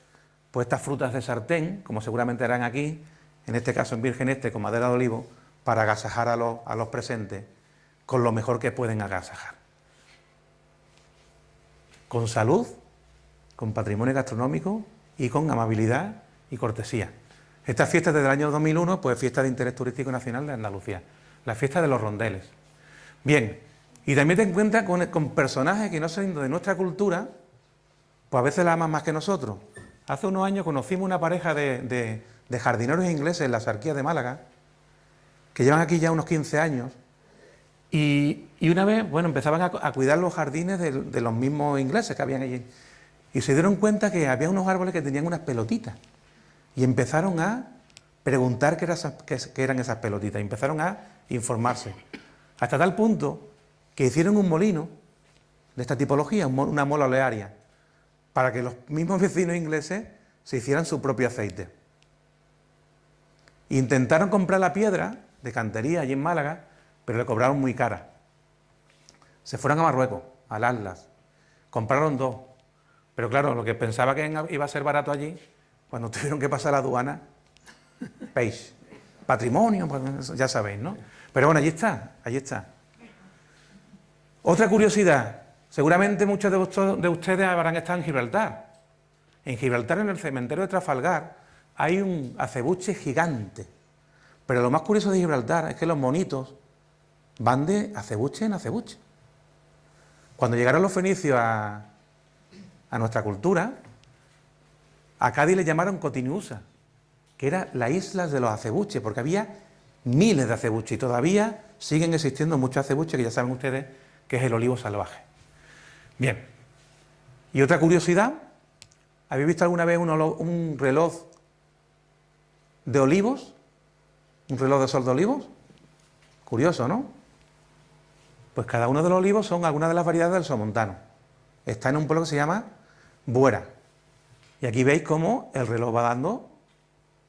pues estas frutas de sartén, como seguramente harán aquí, en este caso en Virgen Este, con madera de olivo, para agasajar a los presentes con lo mejor que pueden agasajar. Con salud, con patrimonio gastronómico y con amabilidad y cortesía. Esta fiesta desde el año 2001, pues fiesta de interés turístico nacional de Andalucía, la fiesta de los rondeles. Bien, y también te encuentras con personajes que no son de nuestra cultura, pues a veces la aman más que nosotros. Hace unos años conocimos una pareja de jardineros ingleses en la Sarquía de Málaga, que llevan aquí ya unos 15 años, y una vez, bueno, empezaban a cuidar los jardines de los mismos ingleses que habían allí, y se dieron cuenta que había unos árboles que tenían unas pelotitas, y empezaron a preguntar qué eran esas pelotitas, y empezaron a informarse, hasta tal punto que hicieron un molino de esta tipología, una mola olearia, para que los mismos vecinos ingleses se hicieran su propio aceite. Intentaron comprar la piedra de cantería allí en Málaga, pero le cobraron muy cara. Se fueron a Marruecos, al Atlas, compraron 2, pero claro, lo que pensaba que iba a ser barato allí, cuando tuvieron que pasar la aduana, peixe, patrimonio, pues ya sabéis, ¿no? Pero bueno, allí está. Otra curiosidad, seguramente muchos de ustedes habrán estado en Gibraltar. En Gibraltar, en el cementerio de Trafalgar, hay un acebuche gigante. Pero lo más curioso de Gibraltar es que los monitos van de acebuche en acebuche. Cuando llegaron los fenicios a nuestra cultura, a Cádiz le llamaron Cotinusa, que era la isla de los acebuches, porque había miles de acebuches y todavía siguen existiendo muchos acebuches, que ya saben ustedes que es el olivo salvaje. Bien, y otra curiosidad, ¿habéis visto alguna vez un reloj de olivos? ¿Un reloj de sol de olivos? Curioso, ¿no? Pues cada uno de los olivos son algunas de las variedades del somontano. Está en un pueblo que se llama Buera. Y aquí veis cómo el reloj va dando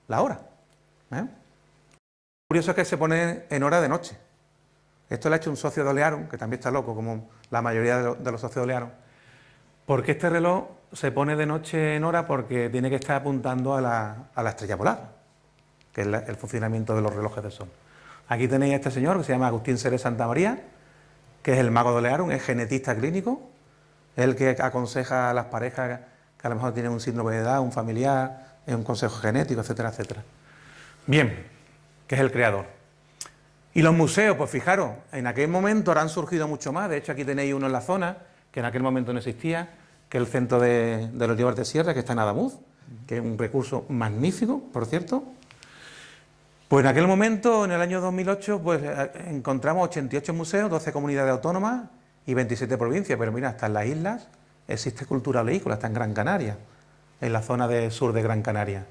la hora. Curioso es que se pone en hora de noche. Esto lo ha hecho un socio de Olearon, que también está loco, como la mayoría de los socios de Olearon, porque este reloj se pone de noche en hora porque tiene que estar apuntando a la estrella polar, que es el funcionamiento de los relojes de sol. Aquí tenéis a este señor que se llama Agustín Seré Santa María, que es el mago de Olearon, es genetista clínico, es el que aconseja a las parejas que a lo mejor tienen un síndrome de edad, un familiar, un consejo genético, etcétera, etcétera. Bien, que es el creador. Y los museos, pues fijaros, en aquel momento ahora han surgido mucho más. De hecho, aquí tenéis uno en la zona, que en aquel momento no existía, que es el centro de los Olivares de Sierra, que está en Adamuz, que es un recurso magnífico, por cierto. Pues en aquel momento, en el año 2008, pues encontramos 88 museos, 12 comunidades autónomas y 27 provincias. Pero mira, hasta en las islas existe cultura oleícola, está en Gran Canaria, en la zona sur de Gran Canaria.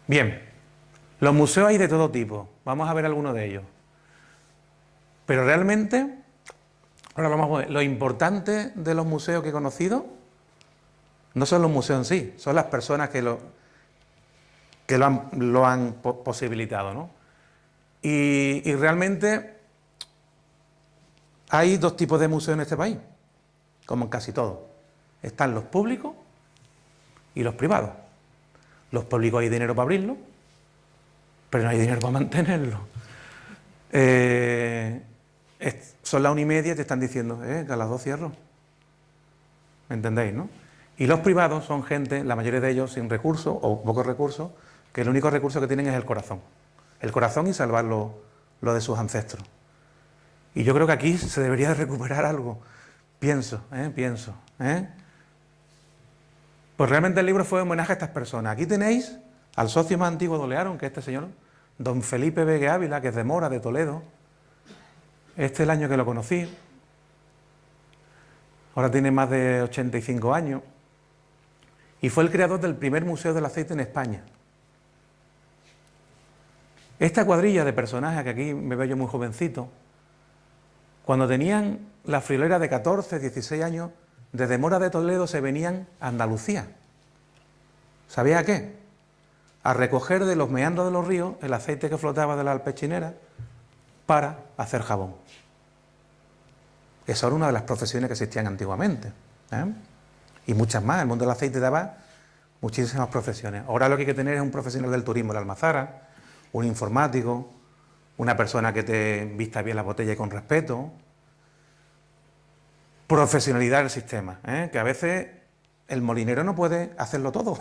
Bien, los museos hay de todo tipo, vamos a ver algunos de ellos. Pero realmente, ahora vamos a ver, lo importante de los museos que he conocido no son los museos en sí, son las personas que lo han posibilitado, ¿no? Y realmente hay dos tipos de museos en este país, como en casi todo. Están los públicos y los privados. Los públicos hay dinero para abrirlos, pero no hay dinero para mantenerlos. Son las 1:30 y te están diciendo que a las 2 cierro. ¿Me entendéis, no? Y los privados son gente, la mayoría de ellos sin recursos o pocos recursos, que el único recurso que tienen es el corazón. El corazón y salvar lo de sus ancestros. Y yo creo que aquí se debería de recuperar algo. Pienso. Pues realmente el libro fue un homenaje a estas personas. Aquí tenéis al socio más antiguo de Olearon, que es este señor, don Felipe Vegue Ávila, que es de Mora, de Toledo. Este es el año que lo conocí. Ahora tiene más de 85 años. Y fue el creador del primer museo del aceite en España. Esta cuadrilla de personajes, que aquí me veo yo muy jovencito, cuando tenían la friolera de 14, 16 años, desde Mora de Toledo se venían a Andalucía. ¿Sabía a qué? A recoger de los meandros de los ríos el aceite que flotaba de la alpechinera para hacer jabón. Esa era una de las profesiones que existían antiguamente, y muchas más. El mundo del aceite daba muchísimas profesiones. Ahora lo que hay que tener es un profesional del turismo en la almazara, un informático, una persona que te vista bien la botella y con respeto. Profesionalidad del sistema, que a veces el molinero no puede hacerlo todo.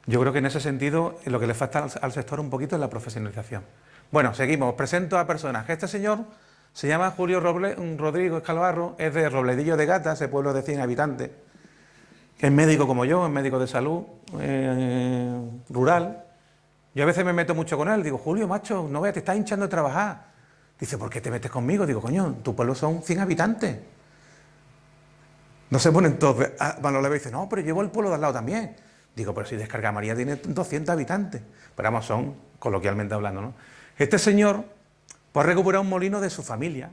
Yo creo que en ese sentido lo que le falta al sector un poquito es la profesionalización. Bueno, seguimos. Os presento a personajes. Este señor se llama Julio Rodrigo Escalvarro, es de Robledillo de Gata, ese pueblo de 100 habitantes. Es médico como yo, es médico de salud rural. Yo a veces me meto mucho con él, digo, Julio, macho, no veas, te estás hinchando de trabajar. Dice, ¿por qué te metes conmigo? Digo, coño, tu pueblo son 100 habitantes. No se ponen todos, Manolo le dice, no, pero llevo el pueblo de al lado también. Digo, pero si Descarga María tiene 200 habitantes. Pero vamos, son, coloquialmente hablando, ¿no? Este señor, pues ha recuperado un molino de su familia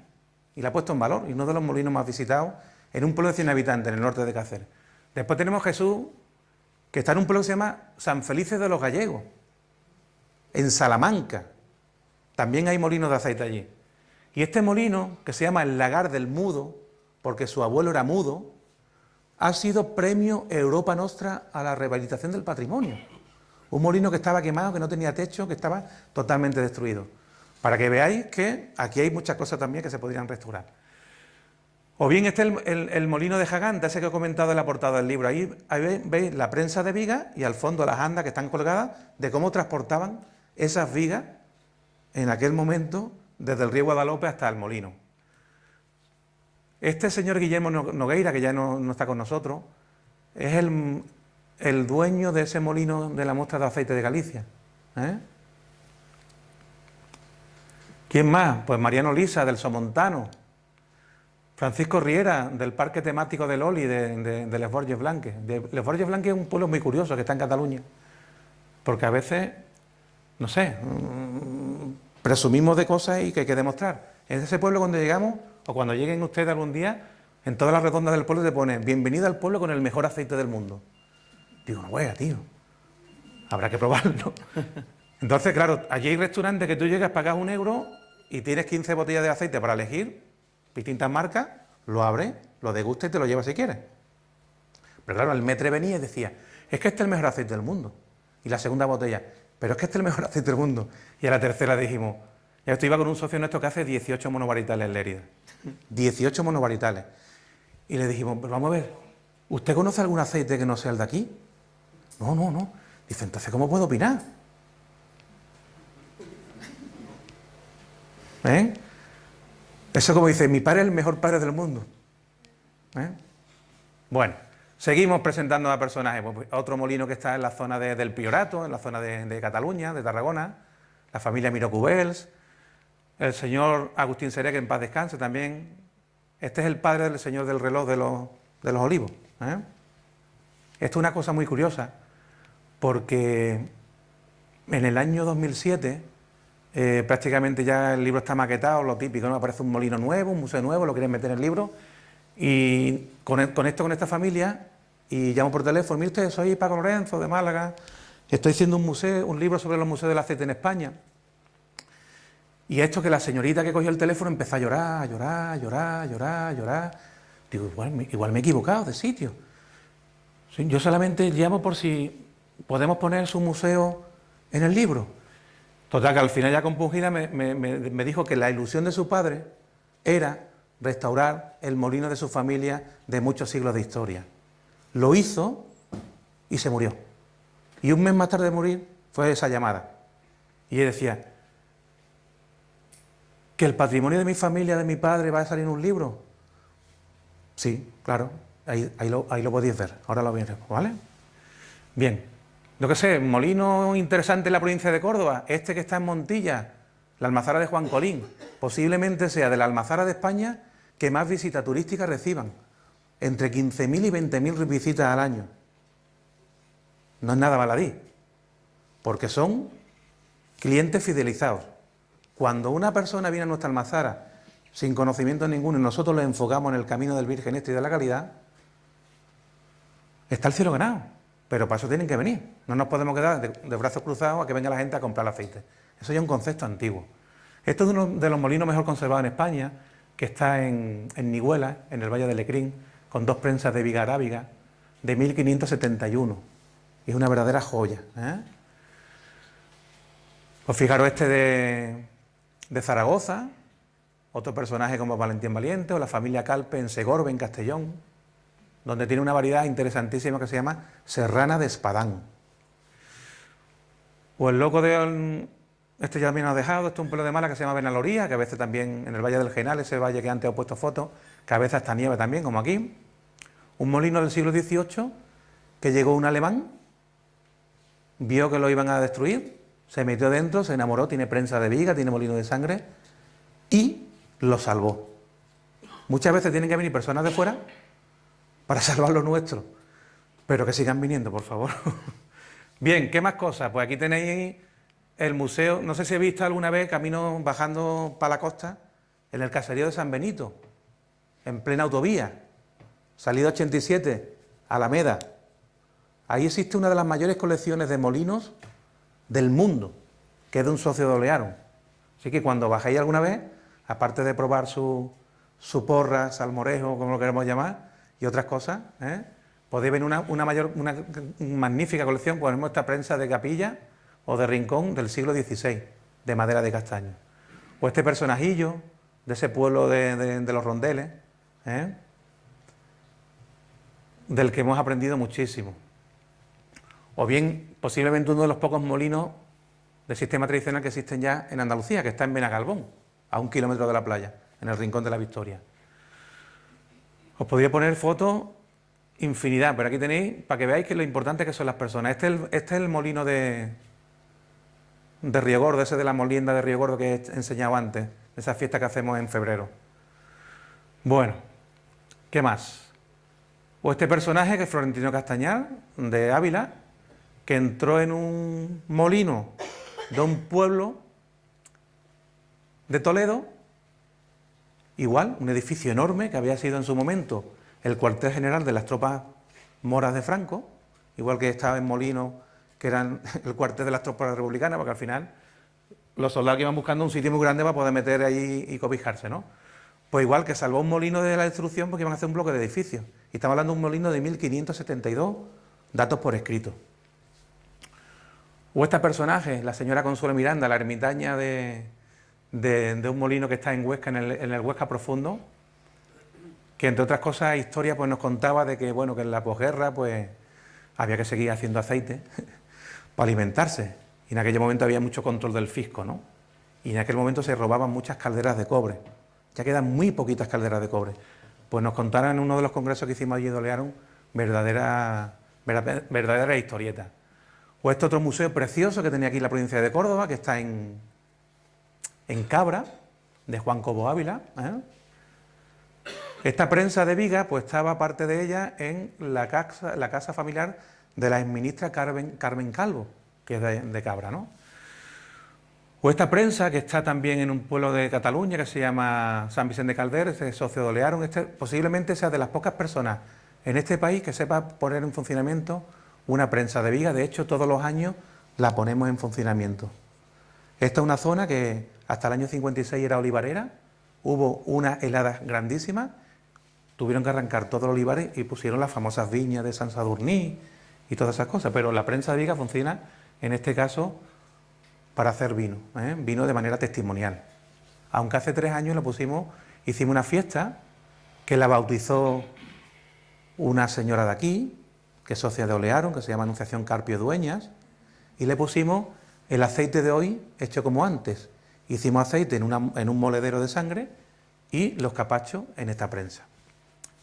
y lo ha puesto en valor, y uno de los molinos más visitados en un pueblo de 100 habitantes, en el norte de Cáceres. Después tenemos Jesús, que está en un pueblo que se llama San Felices de los Gallegos, en Salamanca. También hay molinos de aceite allí. Y este molino, que se llama el Lagar del Mudo, porque su abuelo era mudo, ha sido premio Europa Nostra a la rehabilitación del patrimonio. Un molino que estaba quemado, que no tenía techo, que estaba totalmente destruido. Para que veáis que aquí hay muchas cosas también que se podrían restaurar. O bien este es el molino de Jaganta, ese que he comentado en la portada del libro. Ahí veis la prensa de vigas y al fondo las andas que están colgadas de cómo transportaban esas vigas en aquel momento desde el río Guadalope hasta el molino. Este señor Guillermo Nogueira, que ya no está con nosotros, es el dueño de ese molino de la muestra de aceite de Galicia. ¿Quién más? Pues Mariano Lisa, del Somontano. Francisco Riera, del Parque Temático del Oli, de Les Borges Blanques. Les Borges Blanques es un pueblo muy curioso que está en Cataluña, porque a veces, no sé, presumimos de cosas y que hay que demostrar. En ese pueblo, cuando llegamos, o cuando lleguen ustedes algún día, en todas las redondas del pueblo te pone bienvenido al pueblo con el mejor aceite del mundo. Digo, no wea, tío, habrá que probarlo. Entonces, claro, allí hay restaurantes que tú llegas, pagas €1 y tienes 15 botellas de aceite para elegir, distintas marcas, lo abres, lo degustas y te lo llevas si quieres. Pero claro, el metre venía y decía, es que este es el mejor aceite del mundo. Y la segunda botella, pero es que este es el mejor aceite del mundo. Y a la tercera dijimos, ya esto iba con un socio nuestro que hace 18 monovarietales en Lérida. 18 monovarietales. Y le dijimos, pero vamos a ver, ¿usted conoce algún aceite que no sea el de aquí? No, no, no. Dice, entonces, ¿cómo puedo opinar? ¿Eh? Eso como dice, mi padre es el mejor padre del mundo. ¿Eh? Bueno, seguimos presentando a personajes. Pues, otro molino que está en la zona del Priorato, en la zona de Cataluña, de Tarragona, la familia Miró Cubels, el señor Agustín Seré, que en paz descanse también. Este es el padre del señor del reloj de los Olivos. ¿Eh? Esto es una cosa muy curiosa, porque en el año 2007, prácticamente ya el libro está maquetado, lo típico, ¿no? Aparece un molino nuevo, un museo nuevo, lo quieren meter en el libro, y conecto con esta familia y llamo por teléfono, mire usted, soy Paco Lorenzo de Málaga, estoy haciendo un libro sobre los museos del aceite en España. Y esto que la señorita que cogió el teléfono empezó a llorar, a llorar, a llorar, a llorar, a llorar. Digo, igual me he equivocado de sitio. Sí, yo solamente llamo por si podemos poner su museo en el libro. Total, que al final ya compungida me dijo que la ilusión de su padre era restaurar el molino de su familia de muchos siglos de historia. Lo hizo y se murió. Y un mes más tarde de morir fue esa llamada. Y él decía, ¿que el patrimonio de mi familia, de mi padre, va a salir en un libro? Sí, claro, ahí lo podéis ver, ahora lo veis, ¿vale? Bien, lo que sé, molino interesante en la provincia de Córdoba, este que está en Montilla, la Almazara de Juan Colín, posiblemente sea de la Almazara de España que más visitas turísticas reciban, entre 15.000 y 20.000 visitas al año. No es nada baladí, porque son clientes fidelizados. Cuando una persona viene a nuestra Almazara sin conocimiento ninguno y nosotros le enfocamos en el camino del Virgen este y de la calidad, está el cielo ganado. Pero para eso tienen que venir. No nos podemos quedar de brazos cruzados a que venga la gente a comprar el aceite. Eso ya es un concepto antiguo. Esto es uno de los molinos mejor conservados en España, que está en Nihuela, en el Valle de Lecrín, con 2 prensas de viga arábiga, de 1571. Es una verdadera joya. Pues fijaros este de Zaragoza, otro personaje como Valentín Valiente, o la familia Calpe en Segorbe, en Castellón, donde tiene una variedad interesantísima que se llama Serrana de Espadán. O el loco de... Este ya me lo ha dejado, este es un pueblo de Málaga que se llama Benaloría, que a veces también en el Valle del Genal, ese valle que antes he puesto fotos, que a veces hasta nieve también, como aquí. Un molino del siglo XVIII, que llegó un alemán, vio que lo iban a destruir, se metió dentro, se enamoró, tiene prensa de viga, tiene molino de sangre, y lo salvó. Muchas veces tienen que venir personas de fuera para salvar lo nuestro, pero que sigan viniendo, por favor. Bien, ¿qué más cosas? Pues aquí tenéis el museo, no sé si he visto alguna vez camino bajando para la costa, en el caserío de San Benito, en plena autovía, salida 87, Alameda. Ahí existe una de las mayores colecciones de molinos del mundo, que es de un socio de Olearon. Así que cuando bajéis alguna vez, aparte de probar su porra, salmorejo, como lo queremos llamar, y otras cosas, podéis ver una magnífica colección, ponemos esta prensa de capilla o de rincón del siglo XVI, de madera de castaño. O este personajillo de ese pueblo de los rondeles, del que hemos aprendido muchísimo. O bien, posiblemente uno de los pocos molinos del sistema tradicional que existen ya en Andalucía, que está en Benagalbón, a 1 kilómetro de la playa, en el Rincón de la Victoria. Os podría poner fotos infinidad, pero aquí tenéis, para que veáis que lo importante que son las personas. Este es el molino de Río Gordo, ese de la molienda de Río Gordo que he enseñado antes, de esa fiesta que hacemos en febrero. Bueno, ¿qué más? O este personaje que es Florentino Castañar, de Ávila, que entró en un molino de un pueblo de Toledo, igual, un edificio enorme que había sido en su momento el cuartel general de las tropas moras de Franco, igual que estaba en Molino, que eran el cuartel de las tropas republicanas, porque al final los soldados iban buscando un sitio muy grande para poder meter ahí y cobijarse, ¿no? Pues igual que salvó un molino de la destrucción porque iban a hacer un bloque de edificios. Y estamos hablando de un molino de 1572, datos por escrito. O este personaje, la señora Consuelo Miranda, la ermitaña de un molino que está en Huesca, en el Huesca Profundo, que entre otras cosas, historia pues nos contaba de que, bueno, que en la posguerra pues había que seguir haciendo aceite para alimentarse. Y en aquel momento había mucho control del fisco, ¿no? Y en aquel momento se robaban muchas calderas de cobre. Ya quedan muy poquitas calderas de cobre. Pues nos contaron en uno de los congresos que hicimos allí de Olearon verdadera historieta. O este otro museo precioso que tenía aquí la provincia de Córdoba, que está en Cabra, de Juan Cobo Ávila. Esta prensa de viga, pues estaba parte de ella en la casa familiar de la exministra Carmen Calvo, que es de Cabra, ¿no? O esta prensa, que está también en un pueblo de Cataluña que se llama San Vicente de Calder, este socio de Olearon, posiblemente sea de las pocas personas en este país que sepa poner en funcionamiento una prensa de viga. De hecho, todos los años la ponemos en funcionamiento. Esta es una zona que hasta el año 56 era olivarera, hubo unas heladas grandísimas, tuvieron que arrancar todos los olivares y pusieron las famosas viñas de San Sadurní y todas esas cosas, pero la prensa de viga funciona, en este caso, para hacer vino, vino de manera testimonial. Aunque hace 3 años lo pusimos, hicimos una fiesta que la bautizó una señora de aquí, que es socia de Olearon, que se llama Anunciación Carpio Dueñas, y le pusimos el aceite de hoy hecho como antes. Hicimos aceite en un moledero de sangre y los capachos en esta prensa.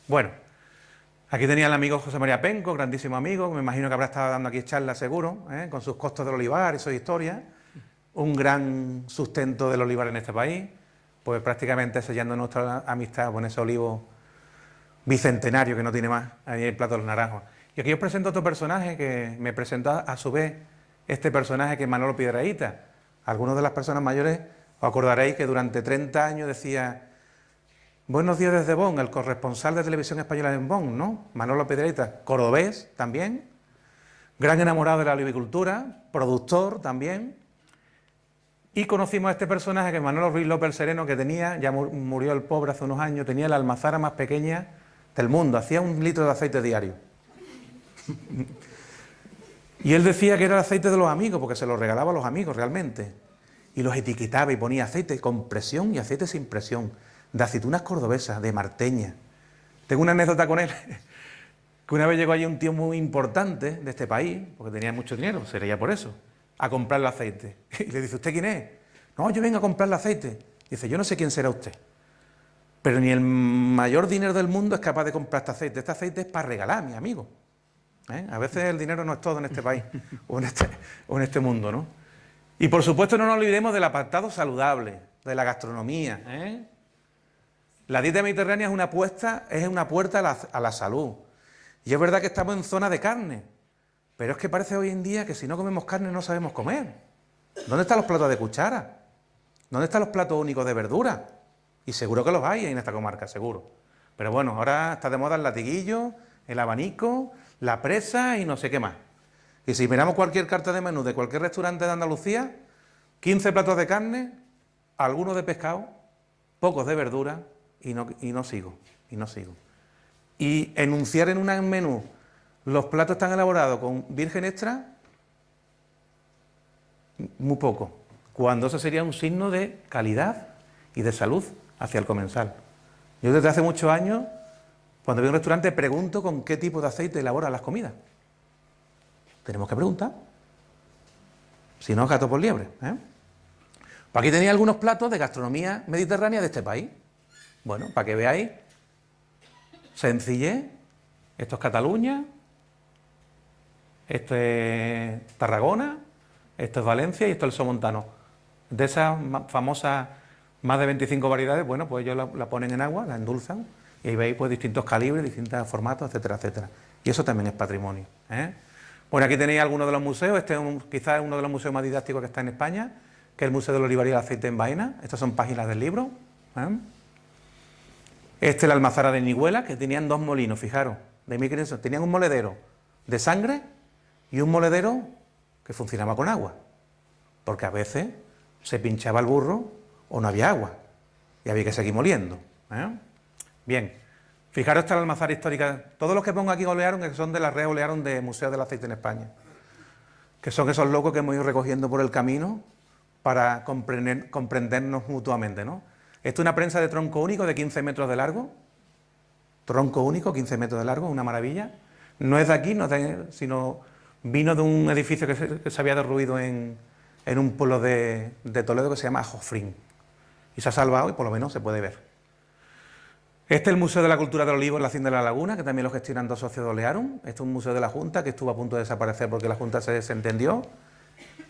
Bueno, aquí tenía el amigo José María Penco, grandísimo amigo, me imagino que habrá estado dando aquí charlas seguro, con sus costos del olivar y sus historias. Un gran sustento del olivar en este país, pues prácticamente sellando nuestra amistad con ese olivo bicentenario que no tiene más, ahí el plato de los naranjos. Y aquí os presento otro personaje que me presentó a su vez este personaje, que es Manolo Piedrahita. Algunos de las personas mayores os acordaréis que durante 30 años decía: buenos días desde Bonn, el corresponsal de Televisión Española en Bonn, ¿no? Manolo Piedrahita, cordobés también, gran enamorado de la olivicultura, productor también. Y conocimos a este personaje, que es Manolo Ruiz López el Sereno, que tenía, ya murió el pobre hace unos años, tenía la almazara más pequeña del mundo, hacía 1 litro de aceite diario. Y él decía que era el aceite de los amigos, porque se lo regalaba a los amigos realmente. Y los etiquetaba y ponía aceite con presión y aceite sin presión, de aceitunas cordobesas, de Marteña. Tengo una anécdota con él, que una vez llegó allí un tío muy importante de este país, porque tenía mucho dinero, sería por eso, a comprar el aceite. Y le dice: ¿usted quién es? No, yo vengo a comprar el aceite. Dice: yo no sé quién será usted, pero ni el mayor dinero del mundo es capaz de comprar este aceite. Este aceite es para regalar, mi amigo. A veces el dinero no es todo en este país o en este mundo, ¿no? Y por supuesto no nos olvidemos del apartado saludable, de la gastronomía. La dieta mediterránea es una puerta a la salud. Y es verdad que estamos en zona de carne, pero es que parece hoy en día que si no comemos carne no sabemos comer. ¿Dónde están los platos de cuchara? ¿Dónde están los platos únicos de verdura? Y seguro que los hay en esta comarca, seguro. Pero bueno, ahora está de moda el latiguillo, el abanico, la presa y no sé qué más. Y si miramos cualquier carta de menú de cualquier restaurante de Andalucía, 15 platos de carne, algunos de pescado, pocos de verdura y no sigo. Y enunciar en un menú los platos están elaborados con virgen extra, muy poco, cuando eso sería un signo de calidad y de salud hacia el comensal. Yo desde hace muchos años, cuando voy a un restaurante, pregunto con qué tipo de aceite elaboran las comidas. Tenemos que preguntar, si no, gato por liebre. Pues aquí tenéis algunos platos de gastronomía mediterránea de este país. Bueno, para que veáis, sencillez. Esto es Cataluña, esto es Tarragona, esto es Valencia y esto es el Somontano. De esas famosas más de 25 variedades, bueno, pues ellos la ponen en agua, la endulzan, y ahí veis pues distintos calibres, distintos formatos, etcétera, etcétera. Y eso también es patrimonio. Bueno, aquí tenéis algunos de los museos. Este es quizás uno de los museos más didácticos que está en España, que es el Museo del Olivar y el Aceite en Baena. Estas son páginas del libro. Este es la almazara de Nihuela, que tenían 2 molinos, fijaros, de 1500. Tenían un moledero de sangre y un moledero que funcionaba con agua, porque a veces se pinchaba el burro o no había agua y había que seguir moliendo. Bien, fijaros, esta es la almazara histórica. Todos los que pongo aquí Olearon, que son de la red Olearon de Museo del Aceite en España, que son esos locos que hemos ido recogiendo por el camino para comprendernos mutuamente, ¿no? Esto es una prensa de tronco único de 15 metros de largo, tronco único, 15 metros de largo, una maravilla. No es de aquí, sino vino de un edificio que se había derruido en un pueblo de Toledo que se llama Jofrín. Y se ha salvado y por lo menos se puede ver. Este es el Museo de la Cultura del Olivo en la Hacienda de la Laguna, que también lo gestionan dos socios de Olearum. Este es un museo de la Junta que estuvo a punto de desaparecer porque la Junta se desentendió.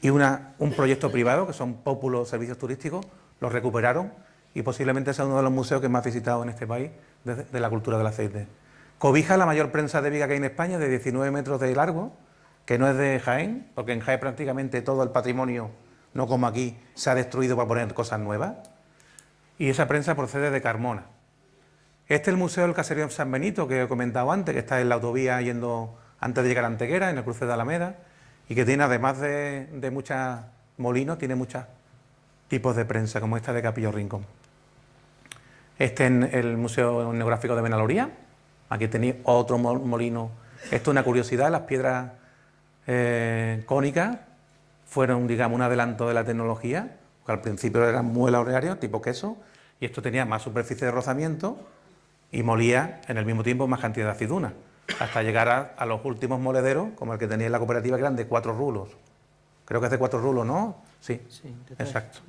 Y un proyecto privado, que son Pópulo Servicios Turísticos, lo recuperaron y posiblemente sea uno de los museos que más visitados en este país de la cultura del aceite. Cobija la mayor prensa de viga que hay en España, de 19 metros de largo, que no es de Jaén, porque en Jaén prácticamente todo el patrimonio, no como aquí, se ha destruido para poner cosas nuevas. Y esa prensa procede de Carmona. Este es el Museo del Caserío de San Benito, que he comentado antes, que está en la autovía yendo antes de llegar a Antequera, en el cruce de Alameda, y que tiene, además de muchos molinos, tiene muchos tipos de prensa, como esta de Capillo Rincón. Este es el Museo Etnográfico de Benalloría. Aquí tenéis otro molino. Esto es una curiosidad, las piedras cónicas fueron, digamos, un adelanto de la tecnología, que al principio eran muelas horarias, tipo queso, y esto tenía más superficie de rozamiento y molía en el mismo tiempo más cantidad de aceituna, hasta llegar a los últimos molederos, como el que tenía en la cooperativa, que eran de 4 rulos. Creo que es de 4 rulos, ¿no? Sí, de 3. Exacto.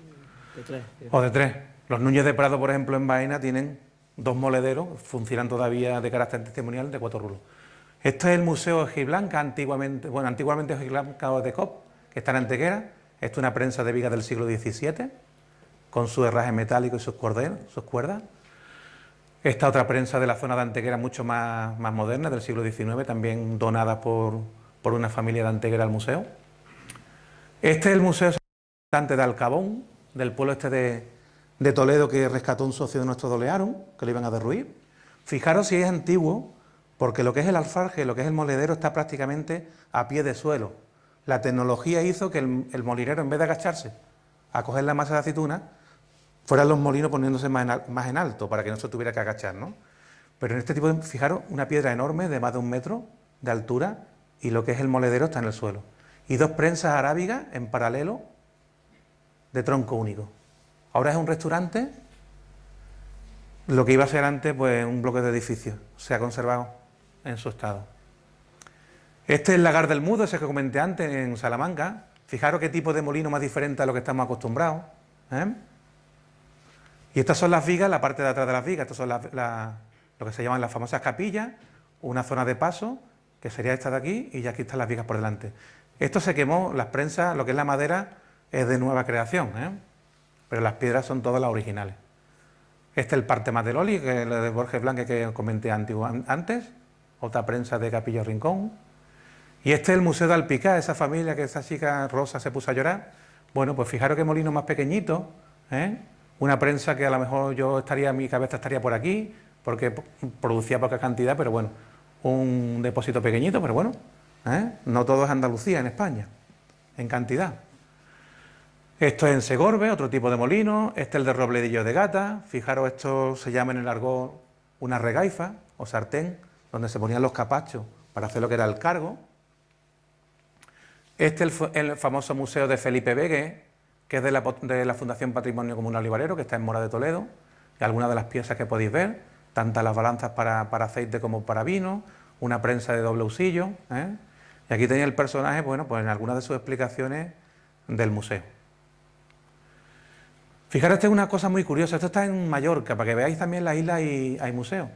De 3. O de 3. Los Núñez de Prado, por ejemplo, en Baena tienen 2 molederos, funcionan todavía de carácter testimonial, de 4 rulos. Esto es el Museo Ojiblanca, antiguamente Ojiblanca de Cop, que está en Antequera. Esto es una prensa de viga del siglo XVII, con su herraje metálico y sus cuerdas. Esta otra prensa de la zona de Antequera, mucho más moderna, del siglo XIX, también donada por una familia de Antequera al museo. Este es el Museo de Alcabón, del pueblo este de Toledo, que rescató un socio de nuestro Olearum, que lo iban a derruir. Fijaros si es antiguo, porque lo que es el alfarje, lo que es el moledero, está prácticamente a pie de suelo. La tecnología hizo que el molinero, en vez de agacharse a coger la masa de aceituna, fueran los molinos poniéndose más en alto, para que no se tuviera que agachar, ¿no? Pero en este tipo de, fijaros, una piedra enorme de más de 1 metro de altura, y lo que es el moledero está en el suelo. Y 2 prensas arábigas en paralelo de tronco único. Ahora es un restaurante, lo que iba a ser antes, pues un bloque de edificios. Se ha conservado en su estado. Este es el Lagar del Mudo, ese que comenté antes, en Salamanca. Fijaros qué tipo de molino más diferente a lo que estamos acostumbrados, ¿eh? Y estas son las vigas, la parte de atrás de las vigas. Estas son lo que se llaman las famosas capillas, una zona de paso, que sería esta de aquí, y ya aquí están las vigas por delante. Esto se quemó, las prensas, lo que es la madera, es de nueva creación, ¿eh? Pero las piedras son todas las originales. Este es el Parte Más del Oli, que es el de Borges Blanque, que comenté antes, otra prensa de Capillo Rincón. Y este es el Museo de Alpicá, esa familia que esa chica Rosa se puso a llorar. Bueno, pues fijaros qué molino más pequeñito, ¿eh? Una prensa que a lo mejor mi cabeza estaría por aquí, porque producía poca cantidad, pero bueno, un depósito pequeñito, pero bueno, ¿eh? No todo es Andalucía en España, en cantidad. Esto es en Segorbe, otro tipo de molino. Este es el de Robledillo de Gata. Fijaros, esto se llama en el argot una regaifa o sartén, donde se ponían los capachos para hacer lo que era el cargo. Este es el famoso museo de Felipe Begue, que es de la Fundación Patrimonio Comunal Olivarero, que está en Mora de Toledo. Y algunas de las piezas que podéis ver, tantas las balanzas para aceite como para vino, una prensa de doble usillo, ¿eh? Y aquí tenía el personaje, bueno, pues en algunas de sus explicaciones del museo. Fijaros, esta es una cosa muy curiosa. Esto está en Mallorca, para que veáis también la isla hay museos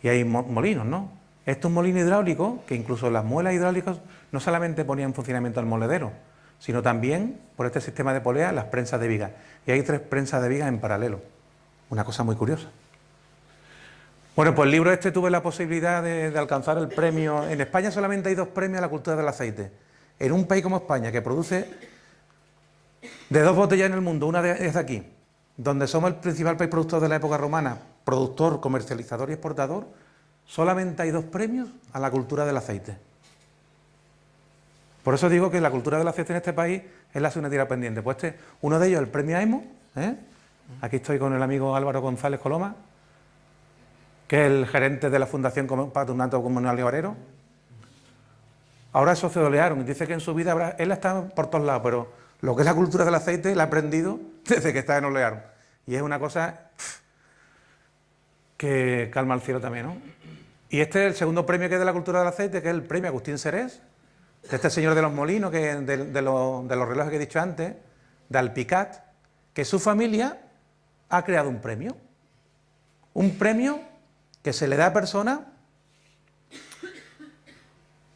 y hay molinos, ¿no? Esto es un molino hidráulico, que incluso las muelas hidráulicas no solamente ponían en funcionamiento el moledero, sino también, por este sistema de polea, las prensas de viga. Y hay 3 prensas de viga en paralelo. Una cosa muy curiosa. Bueno, pues el libro este tuve la posibilidad de alcanzar el premio. En España solamente hay 2 premios a la cultura del aceite. En un país como España, que produce de 2 botellas en el mundo, una es de aquí, donde somos el principal país productor de la época romana, productor, comercializador y exportador, solamente hay 2 premios a la cultura del aceite. Por eso digo que la cultura del aceite en este país es la asignatura pendiente. Pues uno de ellos, el premio AEMO, ¿eh? Aquí estoy con el amigo Álvaro González Coloma, que es el gerente de la Fundación Patronato Comunal Olivarero. Ahora es socio de Olearum, y dice que en su vida él está por todos lados, pero lo que es la cultura del aceite la ha aprendido desde que está en Olearum. Y es una cosa que calma el cielo también, ¿no? Y este es el segundo premio que es de la cultura del aceite, que es el premio Agustín Serés, de este señor de los molinos, que de los relojes que he dicho antes, de Alpicat, que su familia ha creado un premio que se le da a personas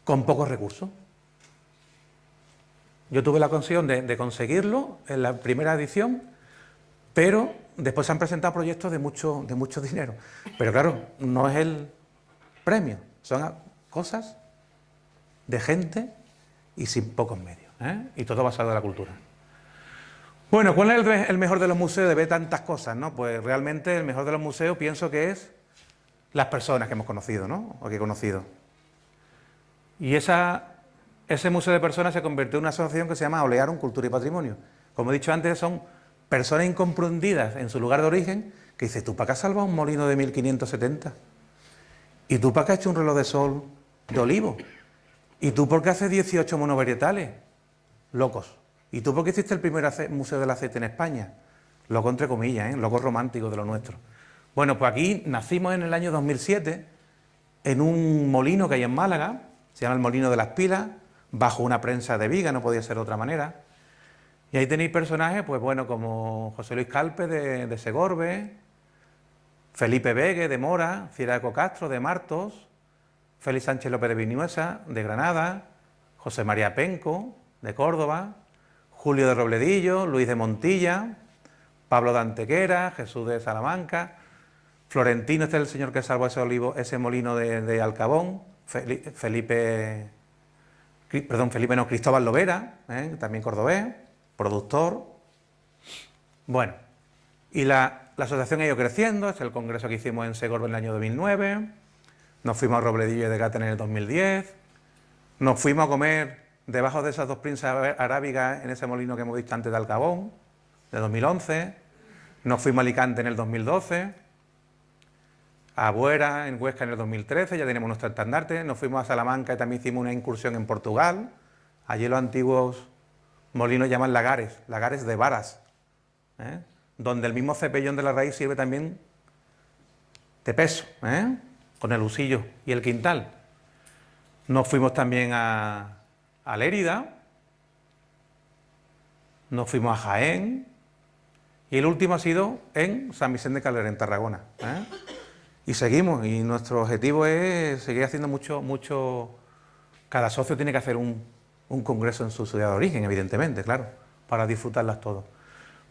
con pocos recursos. Yo tuve la ocasión de conseguirlo en la primera edición, pero después se han presentado proyectos de mucho dinero. Pero claro, no es el premio, son cosas de gente y sin pocos medios, ¿eh? Y todo basado en la cultura. Bueno, ¿cuál es el mejor de los museos de ver tantas cosas, ¿no? Pues realmente el mejor de los museos pienso que es las personas que hemos conocido, ¿no? O que he conocido. Y ese museo de personas se convirtió en una asociación que se llama Olearum Cultura y Patrimonio. Como he dicho antes, son personas incomprendidas en su lugar de origen, que dice, ¿tú para qué has salvado un molino de 1570? ¿Y tú para qué has hecho un reloj de sol de olivo? ¿Y tú por qué haces 18 monovarietales? Locos. ¿Y tú por qué hiciste el primer museo del aceite en España? Loco entre comillas, ¿eh? Locos románticos de lo nuestro. Bueno, pues aquí nacimos en el año 2007 en un molino que hay en Málaga, se llama el Molino de las Pilas, bajo una prensa de viga, no podía ser de otra manera. Y ahí tenéis personajes, pues bueno, como José Luis Calpe de Segorbe, Felipe Vegue de Mora, Ciraco Castro de Martos, Félix Sánchez López de Vinuesa de Granada, José María Penco de Córdoba, Julio de Robledillo, Luis de Montilla, Pablo de Antequera, Jesús de Salamanca, Florentino, este es el señor que salvó ese molino de Alcabón, Cristóbal Lovera, también cordobés, productor. Bueno, y la asociación ha ido creciendo, es el congreso que hicimos en Segorbe en el año 2009, nos fuimos a Robledillo de Gata en el 2010, nos fuimos a comer debajo de esas dos princesas arábigas en ese molino que hemos visto antes de Alcabón, de 2011, nos fuimos a Alicante en el 2012, a Buera, en Huesca en el 2013, ya tenemos nuestro estandarte, nos fuimos a Salamanca y también hicimos una incursión en Portugal, allí los antiguos molinos llaman lagares de varas, donde el mismo cepellón de la raíz sirve también de peso, con el usillo y el quintal. Nos fuimos también a Lérida, nos fuimos a Jaén y el último ha sido en San Vicente de Calera, en Tarragona. Y seguimos, y nuestro objetivo es seguir haciendo mucho. Cada socio tiene que hacer un congreso en su ciudad de origen, evidentemente, claro, para disfrutarlas todos.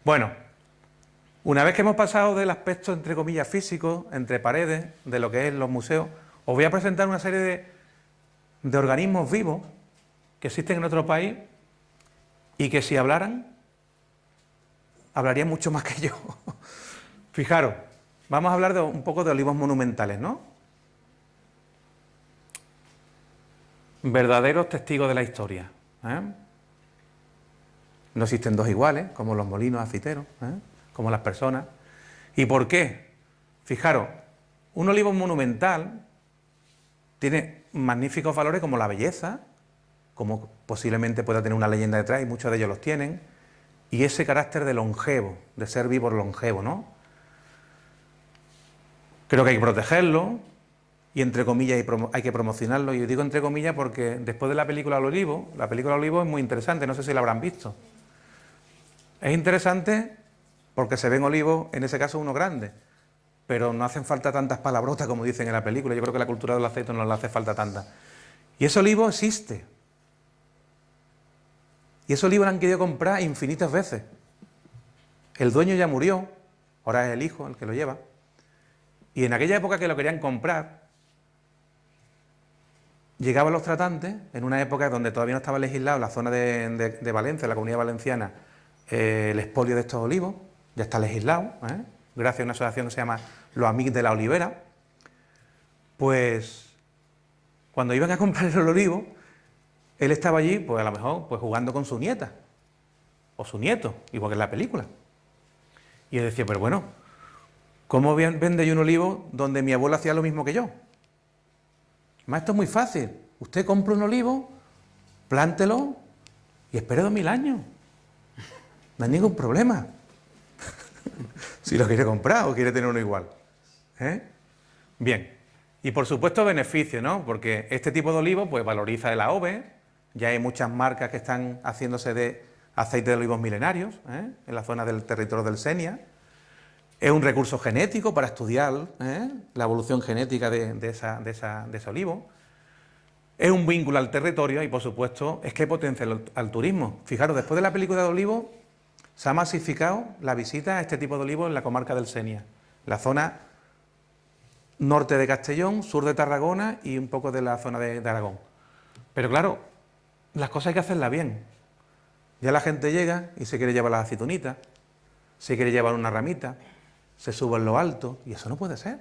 Bueno, una vez que hemos pasado del aspecto, entre comillas, físico, entre paredes, de lo que es los museos, os voy a presentar una serie de organismos vivos que existen en nuestro país y que si hablaran, hablarían mucho más que yo. Fijaros, vamos a hablar un poco de olivos monumentales, ¿no? Verdaderos testigos de la historia, No existen dos iguales, como los molinos aciteros, como las personas. ¿Y por qué? Fijaros, un olivo monumental tiene magníficos valores como la belleza, como posiblemente pueda tener una leyenda detrás, y muchos de ellos los tienen, y ese carácter de longevo, de ser vivo longevo, ¿no? Creo que hay que protegerlo, y entre comillas hay que promocionarlo, y yo digo entre comillas porque después de la película El Olivo, la película El Olivo es muy interesante, no sé si la habrán visto. Es interesante porque se ven olivos, en ese caso uno grande, pero no hacen falta tantas palabrotas como dicen en la película. Yo creo que la cultura del aceite no le hace falta tanta. Y ese olivo existe. Y ese olivo lo han querido comprar infinitas veces. El dueño ya murió, ahora es el hijo el que lo lleva. Y en aquella época que lo querían comprar, llegaban los tratantes, en una época donde todavía no estaba legislado en la zona de Valencia, la Comunidad Valenciana, el expolio de estos olivos, ya está legislado, gracias a una asociación que se llama Los Amics de la Olivera. Pues cuando iban a comprar el olivo, él estaba allí, pues a lo mejor, pues jugando con su nieta, o su nieto, igual que en la película. Y él decía, pero bueno, ¿cómo vende yo un olivo donde mi abuelo hacía lo mismo que yo? Además, esto es muy fácil. Usted compra un olivo, plántelo y espere 2000 años. No hay ningún problema. Si lo quiere comprar o quiere tener uno igual. Bien, y por supuesto beneficio, ¿no? Porque este tipo de olivo pues valoriza el AOVE, ya hay muchas marcas que están haciéndose de aceite de olivos milenarios, en la zona del territorio del Senia. Es un recurso genético para estudiar la evolución genética de ese olivo. Es un vínculo al territorio y, por supuesto, es que potencia al turismo. Fijaros, después de la película de olivo, se ha masificado la visita a este tipo de olivo en la comarca del Senia, la zona norte de Castellón, sur de Tarragona y un poco de la zona de Aragón. Pero claro, las cosas hay que hacerlas bien. Ya la gente llega y se quiere llevar las aceitunitas, se quiere llevar una ramita, se sube en lo alto, y eso no puede ser.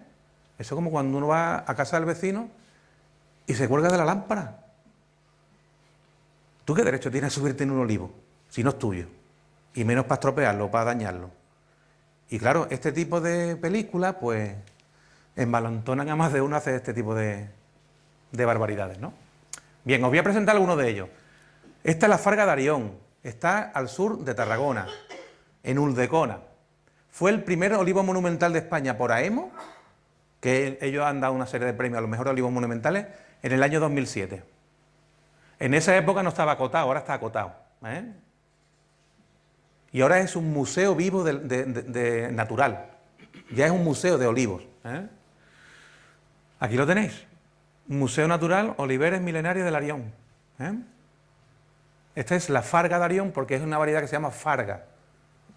Eso es como cuando uno va a casa del vecino y se cuelga de la lámpara. ¿Tú qué derecho tienes a subirte en un olivo si no es tuyo? Y menos para estropearlo, para dañarlo. Y claro, este tipo de películas, pues, envalentonan a más de uno a hacer este tipo de barbaridades, ¿no? Bien, os voy a presentar algunos de ellos. Esta es la Farga de Arión, está al sur de Tarragona, en Ulldecona. Fue el primer olivo monumental de España por AEMO, que ellos han dado una serie de premios a los mejores olivos monumentales, en el año 2007. En esa época no estaba acotado, ahora está acotado, Y ahora es un museo vivo de natural. Ya es un museo de olivos. Aquí lo tenéis. Museo Natural Oliveres Milenarios del Arión. Esta es la Farga de Arión porque es una variedad que se llama Farga,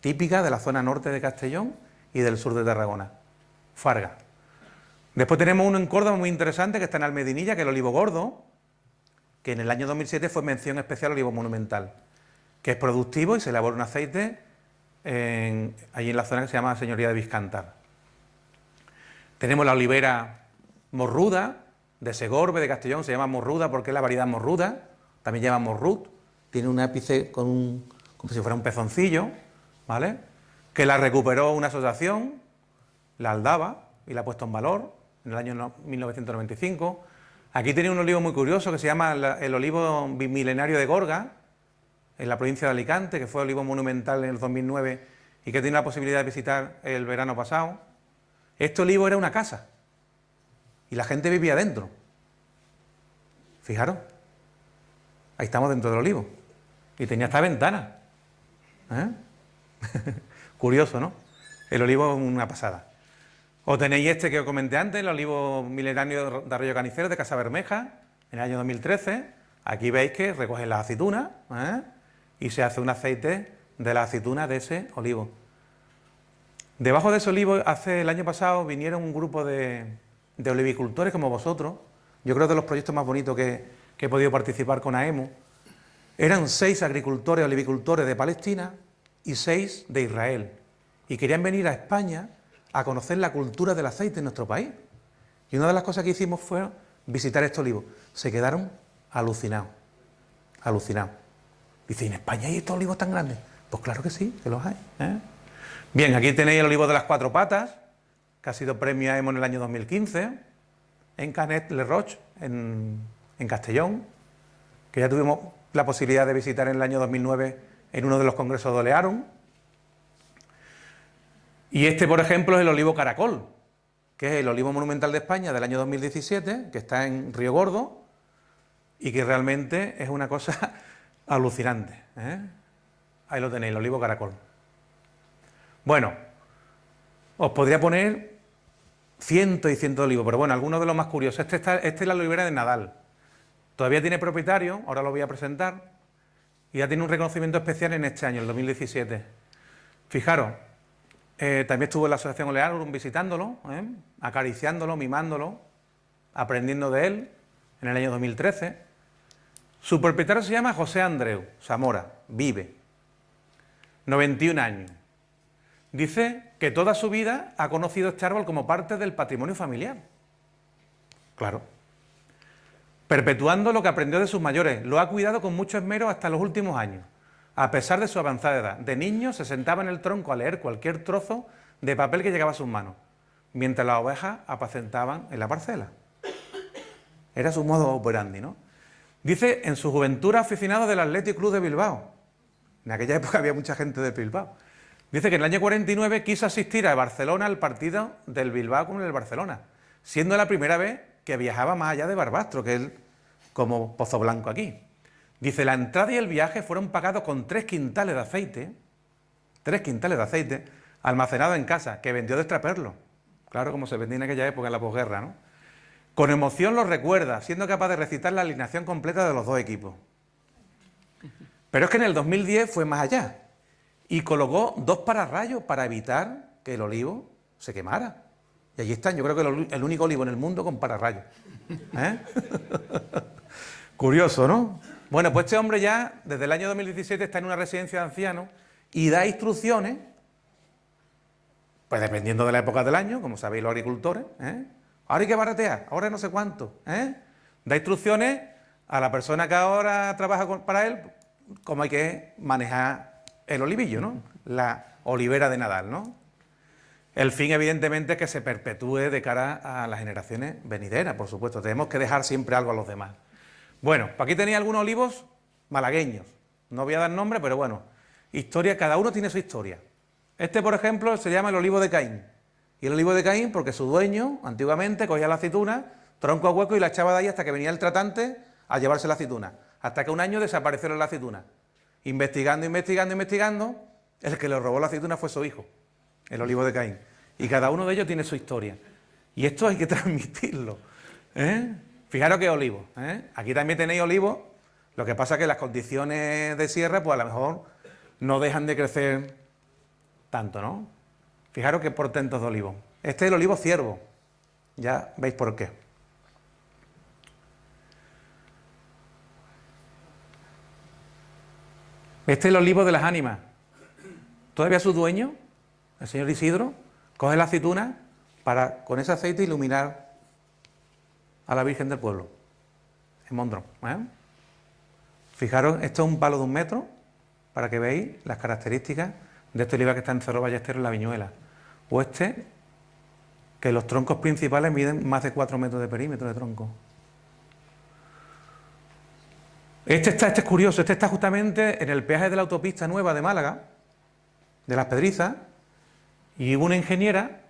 típica de la zona norte de Castellón y del sur de Tarragona. Farga. Después tenemos uno en Córdoba muy interesante que está en Almedinilla, que es el olivo gordo, que en el año 2007 fue mención especial olivo monumental, que es productivo y se elabora un aceite allí en la zona que se llama Señoría de Vizcantar. Tenemos la olivera morruda, de Segorbe, de Castellón, se llama morruda porque es la variedad morruda, también llama morrut, tiene un ápice como si fuera un pezoncillo, ¿vale? Que la recuperó una asociación, la Aldaba, y la ha puesto en valor en el año 1995. Aquí tiene un olivo muy curioso que se llama el olivo bimilenario de Gorga, en la provincia de Alicante, que fue olivo monumental en el 2009 y que tiene la posibilidad de visitar el verano pasado. Este olivo era una casa y la gente vivía dentro. Fijaros, ahí estamos dentro del olivo y tenía esta ventana. Curioso, ¿no? El olivo es una pasada. O tenéis este que os comenté antes, el olivo milenario de Arroyo Canicero de Casa Bermeja, en el año 2013. Aquí veis que recogen las aceitunas y se hace un aceite de la aceituna de ese olivo. Debajo de ese olivo, el año pasado vinieron un grupo de olivicultores como vosotros. Yo creo que de los proyectos más bonitos que he podido participar con AEMO. Eran 6 agricultores, olivicultores de Palestina y 6 de Israel. Y querían venir a España a conocer la cultura del aceite en nuestro país. Y una de las cosas que hicimos fue visitar este olivo. Se quedaron alucinados. Alucinados. Dice, ¿en España hay estos olivos tan grandes? Pues claro que sí, que los hay. Bien, aquí tenéis el olivo de las 4 patas, que ha sido premio AEMO en el año 2015, en Canet-le-Roche, en Castellón, que ya tuvimos la posibilidad de visitar en el año 2009 en uno de los congresos de Olearon. Y este, por ejemplo, es el olivo caracol, que es el olivo monumental de España del año 2017, que está en Río Gordo y que realmente es una cosa alucinante. Ahí lo tenéis, el olivo caracol. Bueno, os podría poner cientos y cientos de olivos, pero bueno, algunos de los más curiosos. Este es la olivera de Nadal. Todavía tiene propietario, ahora lo voy a presentar, y ya tiene un reconocimiento especial en este año, el 2017. Fijaros, también estuvo en la Asociación Olearum visitándolo, acariciándolo, mimándolo, aprendiendo de él, en el año 2013. Su propietario se llama José Andreu Zamora, vive, 91 años. Dice que toda su vida ha conocido este árbol como parte del patrimonio familiar. Claro. Perpetuando lo que aprendió de sus mayores, lo ha cuidado con mucho esmero hasta los últimos años. A pesar de su avanzada edad, de niño se sentaba en el tronco a leer cualquier trozo de papel que llegaba a sus manos, mientras las ovejas apacentaban en la parcela. Era su modo operandi, ¿no? Dice, en su juventud era aficionado del Athletic Club de Bilbao. En aquella época había mucha gente de Bilbao. Dice que en el año 49 quiso asistir a Barcelona al partido del Bilbao con el Barcelona. siendo la primera vez que viajaba más allá de Barbastro, que es como Pozo Blanco aquí. Dice, la entrada y el viaje fueron pagados con 3 quintales de aceite, almacenado en casa, que vendió de extraperlo. Claro, como se vendía en aquella época, en la posguerra, ¿no? Con emoción lo recuerda, siendo capaz de recitar la alineación completa de los 2 equipos. Pero es que en el 2010 fue más allá y colocó 2 pararrayos para evitar que el olivo se quemara. Y allí están, yo creo que el único olivo en el mundo con pararrayos. ¿Eh? Curioso, ¿no? Bueno, pues este hombre ya, desde el año 2017, está en una residencia de ancianos y da instrucciones, pues dependiendo de la época del año, como sabéis los agricultores, ahora hay que baratear, ahora no sé cuánto, da instrucciones a la persona que ahora trabaja para él, cómo hay que manejar el olivillo, ¿no? La olivera de Nadal, ¿no? El fin, evidentemente, es que se perpetúe de cara a las generaciones venideras, por supuesto. Tenemos que dejar siempre algo a los demás. Bueno, pues aquí tenéis algunos olivos malagueños. No voy a dar nombre, pero bueno, historia, cada uno tiene su historia. Este, por ejemplo, se llama el olivo de Caín. Y el olivo de Caín porque su dueño, antiguamente, cogía la aceituna, tronco a hueco y la echaba de ahí hasta que venía el tratante a llevarse la aceituna. Hasta que un año desaparecieron la aceituna. Investigando, el que le robó la aceituna fue su hijo, el olivo de Caín. Y cada uno de ellos tiene su historia. Y esto hay que transmitirlo. Fijaros que olivo. Aquí también tenéis olivos. Lo que pasa es que las condiciones de sierra, pues a lo mejor no dejan de crecer tanto, ¿no? Fijaros qué portentos de olivo. Este es el olivo ciervo. Ya veis por qué. Este es el olivo de las ánimas. Todavía su dueño, el señor Isidro, coge la aceituna para con ese aceite iluminar a la Virgen del Pueblo, en Mondrón. Fijaros, esto es un palo de 1 metro, para que veáis las características de este olivar que está en Cerro Ballesteros, en La Viñuela. O este, que los troncos principales miden más de 4 metros de perímetro de tronco. Este es curioso, este está justamente en el peaje de la autopista nueva de Málaga, de Las Pedrizas, y hubo una ingeniera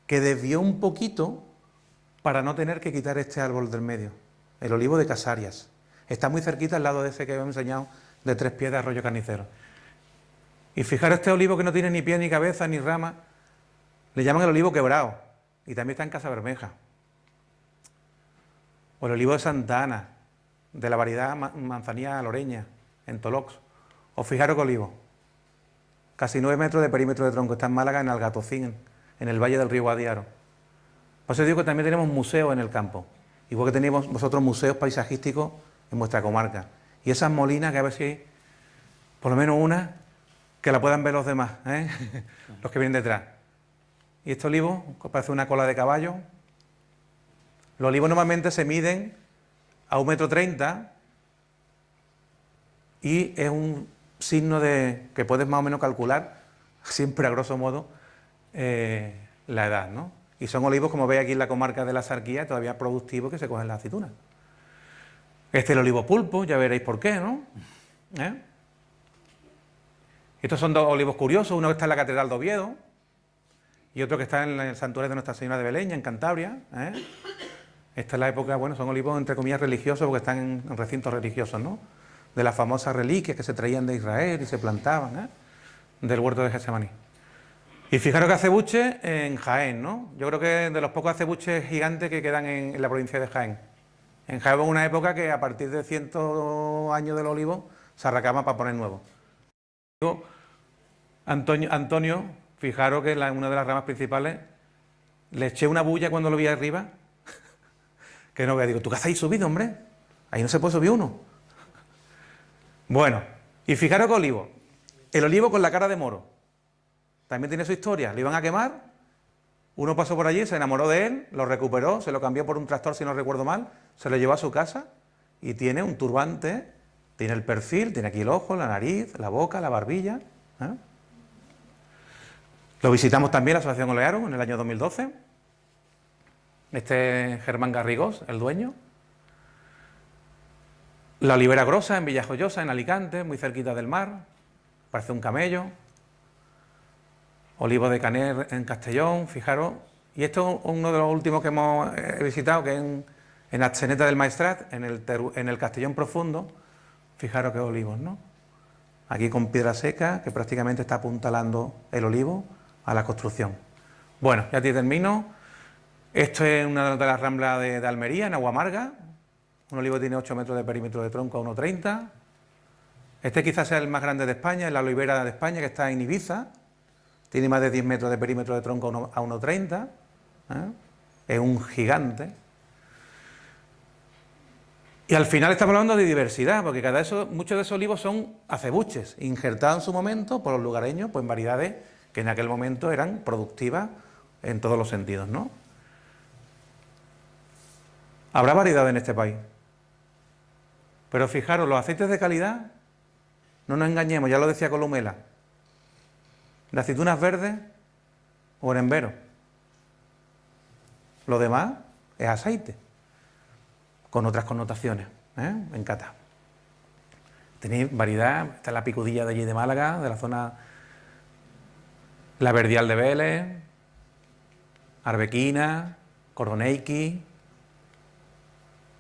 que desvió un poquito para no tener que quitar este árbol del medio, el olivo de Casarias. Está muy cerquita al lado de ese que habíamos enseñado de 3 pies de Arroyo Carnicero. Y fijaros este olivo que no tiene ni pie, ni cabeza, ni rama, le llaman el olivo quebrado, y también está en Casa Bermeja. O el olivo de Santa Ana, de la variedad manzanilla loreña, en Tolox. O fijaros que olivo, casi 9 metros de perímetro de tronco, está en Málaga, en Algatocín, en el valle del río Guadiaro. Por eso digo que también tenemos museos en el campo, igual que tenéis vosotros museos paisajísticos en vuestra comarca. Y esas molinas, que a ver si hay por lo menos una, que la puedan ver los demás, los que vienen detrás. Y este olivo, que parece una cola de caballo. Los olivos normalmente se miden a 1,30 m y es un signo de que puedes más o menos calcular, siempre a grosso modo, la edad, ¿no? Y son olivos, como veis aquí en la comarca de la Sarquía, todavía productivos, que se cogen las aceitunas. Este es el olivo pulpo, ya veréis por qué, ¿no? Estos son 2 olivos curiosos, uno que está en la Catedral de Oviedo y otro que está en el santuario de Nuestra Señora de Beleña, en Cantabria. Esta es la época, bueno, son olivos entre comillas religiosos porque están en recintos religiosos, ¿no? De las famosas reliquias que se traían de Israel y se plantaban, del huerto de Getsemaní. Y fijaros que acebuche en Jaén, ¿no? Yo creo que de los pocos acebuches gigantes que quedan en la provincia de Jaén. En Jaén hubo una época que a partir de 100 años del olivo se arrancaban para poner nuevos. Antonio, fijaros que una de las ramas principales, le eché una bulla cuando lo vi arriba, que no, digo, ¿tú qué hacéis subido, hombre? Ahí no se puede subir uno. Bueno, y fijaros que olivo, el olivo con la cara de moro, también tiene su historia, lo iban a quemar, uno pasó por allí, se enamoró de él, lo recuperó, se lo cambió por un tractor, si no recuerdo mal, se lo llevó a su casa y tiene un turbante, tiene el perfil, tiene aquí el ojo, la nariz, la boca, la barbilla. Lo visitamos también la Asociación Olearum en el año 2012. Este es Germán Garrigós, el dueño. La olivera grosa en Villajoyosa, en Alicante, muy cerquita del mar. Parece un camello. Olivo de Caner en Castellón, fijaros, Y esto es uno de los últimos que hemos visitado, que es en Atzeneta del Maestrat, en el Castellón Profundo. Fijaros qué olivos, ¿no? Aquí con piedra seca, que prácticamente está apuntalando el olivo a la construcción. Bueno, ya te termino. Esto es una de las ramblas de Almería, en Aguamarga. Un olivo tiene 8 metros de perímetro de tronco a 1,30. Este quizás sea el más grande de España, es la olivera de España, que está en Ibiza. Tiene más de 10 metros de perímetro de tronco a 1,30. Es un gigante. Y al final estamos hablando de diversidad, porque muchos de esos olivos son acebuches, injertados en su momento por los lugareños, pues en variedades que en aquel momento eran productivas en todos los sentidos, ¿no? Habrá variedad en este país. Pero fijaros, los aceites de calidad, no nos engañemos, ya lo decía Columela, de aceitunas verdes o berenjero. Lo demás es aceite, con otras connotaciones, en cata. Tenéis variedad, está la picudilla de allí de Málaga, de la zona, la verdial de Vélez, arbequina, cordoneiki,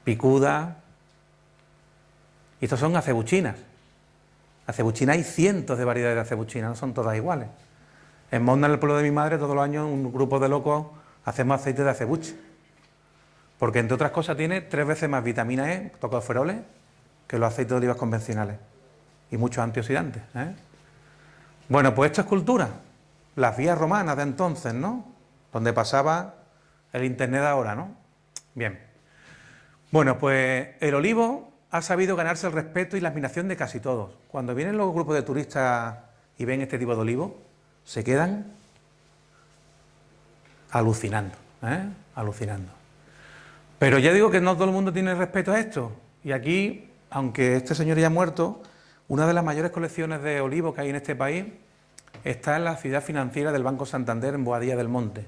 picuda. Y estos son acebuchinas. Acebuchinas, hay cientos de variedades de acebuchinas, no son todas iguales. En Monda, en el pueblo de mi madre, todos los años un grupo de locos hacemos aceite de acebuche. Porque, entre otras cosas, tiene 3 veces más vitamina E, tocoferoles, que los aceites de olivas convencionales. Y muchos antioxidantes. Bueno, pues esto es cultura. Las vías romanas de entonces, ¿no? Donde pasaba el internet de ahora, ¿no? Bien. Bueno, pues el olivo ha sabido ganarse el respeto y la admiración de casi todos. Cuando vienen los grupos de turistas y ven este tipo de olivo, se quedan alucinando, alucinando. Pero ya digo que no todo el mundo tiene respeto a esto. Y aquí, aunque este señor ya ha muerto, una de las mayores colecciones de olivos que hay en este país está en la ciudad financiera del Banco Santander, en Boadilla del Monte.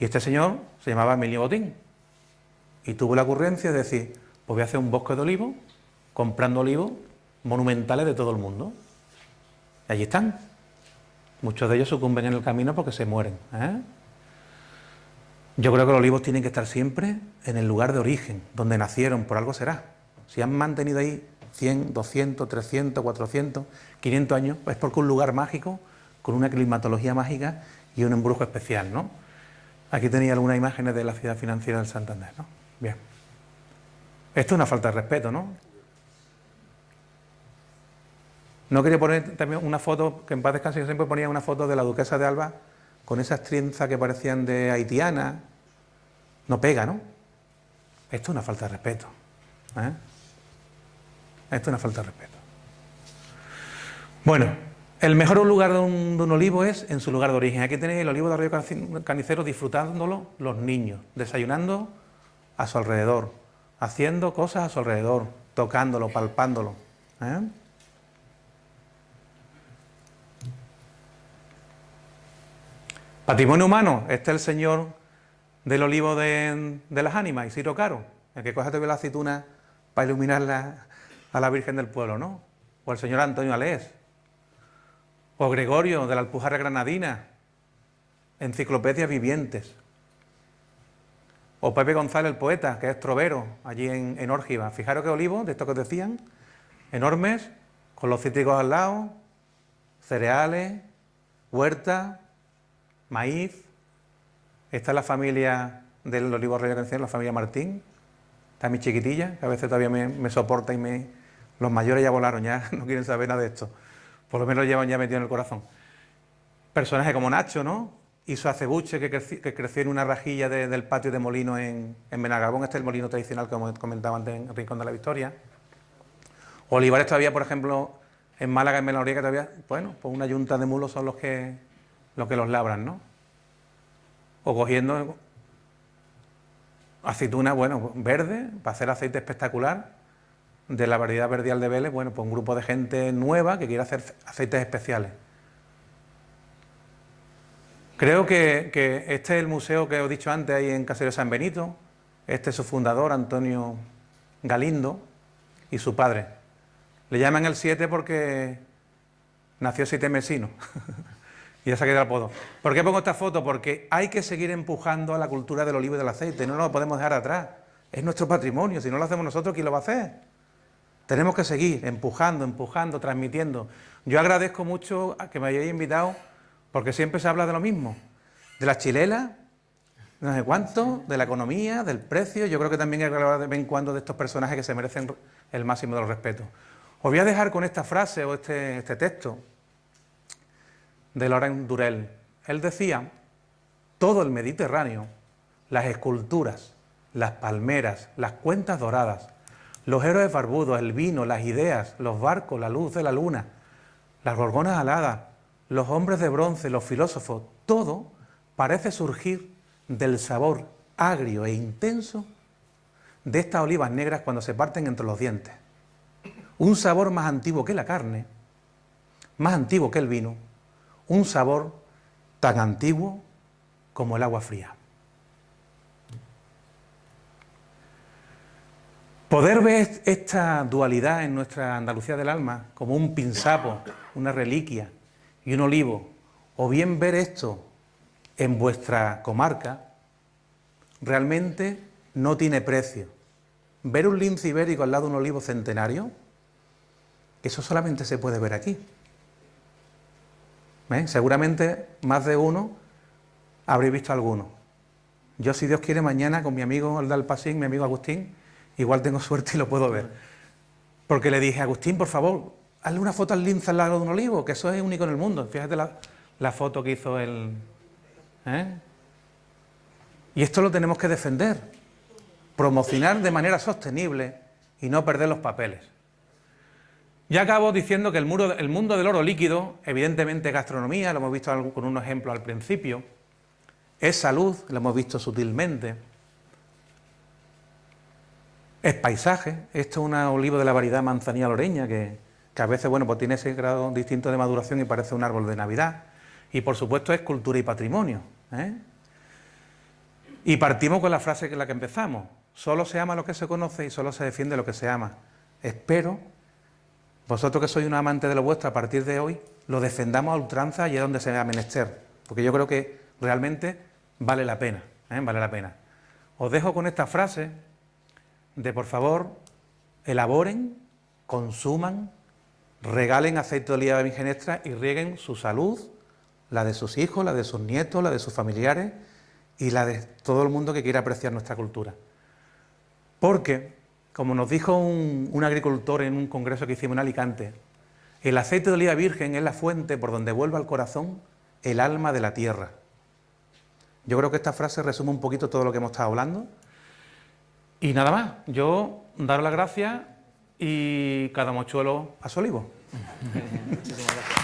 Y este señor se llamaba Emilio Botín. Y tuvo la ocurrencia de decir, pues voy a hacer un bosque de olivos, comprando olivos monumentales de todo el mundo. Y allí están. Muchos de ellos sucumben en el camino porque se mueren. Yo creo que los olivos tienen que estar siempre en el lugar de origen, donde nacieron, por algo será. Si han mantenido ahí 100, 200, 300, 400, 500 años, es porque un lugar mágico, con una climatología mágica y un embrujo especial, ¿no? Aquí tenía algunas imágenes de la ciudad financiera del Santander, ¿no? Bien. Esto es una falta de respeto, ¿no? No quería poner también una foto, que en paz descanse, yo siempre ponía una foto de la duquesa de Alba con esas trenzas que parecían de haitiana. No pega, ¿no? Esto es una falta de respeto. Esto es una falta de respeto. Bueno, el mejor lugar de un olivo es en su lugar de origen. Aquí tenéis el olivo de Arroyo Canicero disfrutándolo los niños, desayunando a su alrededor, haciendo cosas a su alrededor, tocándolo, palpándolo. Patrimonio humano, este es el señor del olivo de las ánimas, Isidro Caro, el que coge todavía la aceituna para iluminarla a la Virgen del Pueblo, ¿no? O el señor Antonio Alés, o Gregorio de la Alpujarra Granadina, enciclopedias vivientes, o Pepe González el poeta, que es trovero, allí en Órgiva. Fijaros que olivos, de estos que os decían, enormes, con los cítricos al lado, cereales, huerta, maíz. Esta es la familia del olivo Arroyo Canicero, la familia Martín. Está mi chiquitilla, que a veces todavía me soporta y los mayores ya volaron, ya no quieren saber nada de esto. Por lo menos lo llevan ya metido en el corazón. Personajes como Nacho, ¿no? Y su acebuche que creció en una rajilla del patio de molino en Benagabón. Este es el molino tradicional que comentaba antes en Rincón de la Victoria. Olivares todavía, por ejemplo, en Málaga, en Melorica todavía, bueno, pues una yunta de mulos son los que los labran, ¿no? O cogiendo aceituna, bueno, verde, para hacer aceite espectacular, de la variedad verdial de Vélez, bueno, pues un grupo de gente nueva que quiere hacer aceites especiales. Creo que este es el museo que os he dicho antes, ahí en Caserío San Benito. Este es su fundador, Antonio Galindo, y su padre. Le llaman el 7 porque nació 7 mesino. Y ya se ha quedado el apodo. ¿Por qué pongo esta foto? Porque hay que seguir empujando a la cultura del olivo y del aceite, no nos lo podemos dejar atrás. Es nuestro patrimonio, si no lo hacemos nosotros, ¿quién lo va a hacer? Tenemos que seguir empujando, transmitiendo. Yo agradezco mucho a que me hayáis invitado, porque siempre se habla de lo mismo. De las chilelas, no sé cuánto, de la economía, del precio. Yo creo que también hay que hablar de vez en cuando de estos personajes que se merecen el máximo de los respetos. Os voy a dejar con esta frase o este texto de Laurent Durel. Él decía: todo el Mediterráneo, las esculturas, las palmeras, las cuentas doradas, los héroes barbudos, el vino, las ideas, los barcos, la luz de la luna, las gorgonas aladas, los hombres de bronce, los filósofos, todo parece surgir del sabor agrio e intenso de estas olivas negras cuando se parten entre los dientes. Un sabor más antiguo que la carne, más antiguo que el vino, un sabor tan antiguo como el agua fría. Poder ver esta dualidad en nuestra Andalucía del alma como un pinzapo, una reliquia y un olivo, o bien ver esto en vuestra comarca, realmente no tiene precio. Ver un lince ibérico al lado de un olivo centenario, eso solamente se puede ver aquí. Seguramente más de uno habréis visto alguno. Yo, si Dios quiere, mañana con mi amigo el de Alpacín, mi amigo Agustín, igual tengo suerte y lo puedo ver. Porque le dije: Agustín, por favor, hazle una foto al lince al lado de un olivo, que eso es único en el mundo. Fíjate la foto que hizo él. Y esto lo tenemos que defender, promocionar de manera sostenible y no perder los papeles. Ya acabo diciendo que el mundo del oro líquido, evidentemente es gastronomía, lo hemos visto con unos ejemplos al principio, es salud, lo hemos visto sutilmente, es paisaje. Esto es un olivo de la variedad manzanilla loreña que a veces, bueno, pues tiene ese grado distinto de maduración y parece un árbol de Navidad. Y por supuesto es cultura y patrimonio. Y partimos con la frase con la que empezamos: solo se ama lo que se conoce y solo se defiende lo que se ama. Espero, vosotros que sois un amante de lo vuestro, a partir de hoy lo defendamos a ultranza allá donde sea menester, porque yo creo que realmente vale la pena, vale la pena. Os dejo con esta frase de, por favor, elaboren, consuman, regalen aceite de oliva virgen extra y rieguen su salud, la de sus hijos, la de sus nietos, la de sus familiares y la de todo el mundo que quiera apreciar nuestra cultura. Porque, como nos dijo un agricultor en un congreso que hicimos en Alicante, el aceite de oliva virgen es la fuente por donde vuelve al corazón el alma de la tierra. Yo creo que esta frase resume un poquito todo lo que hemos estado hablando. Y nada más, yo daros las gracias y cada mochuelo a su olivo. Muchísimas gracias.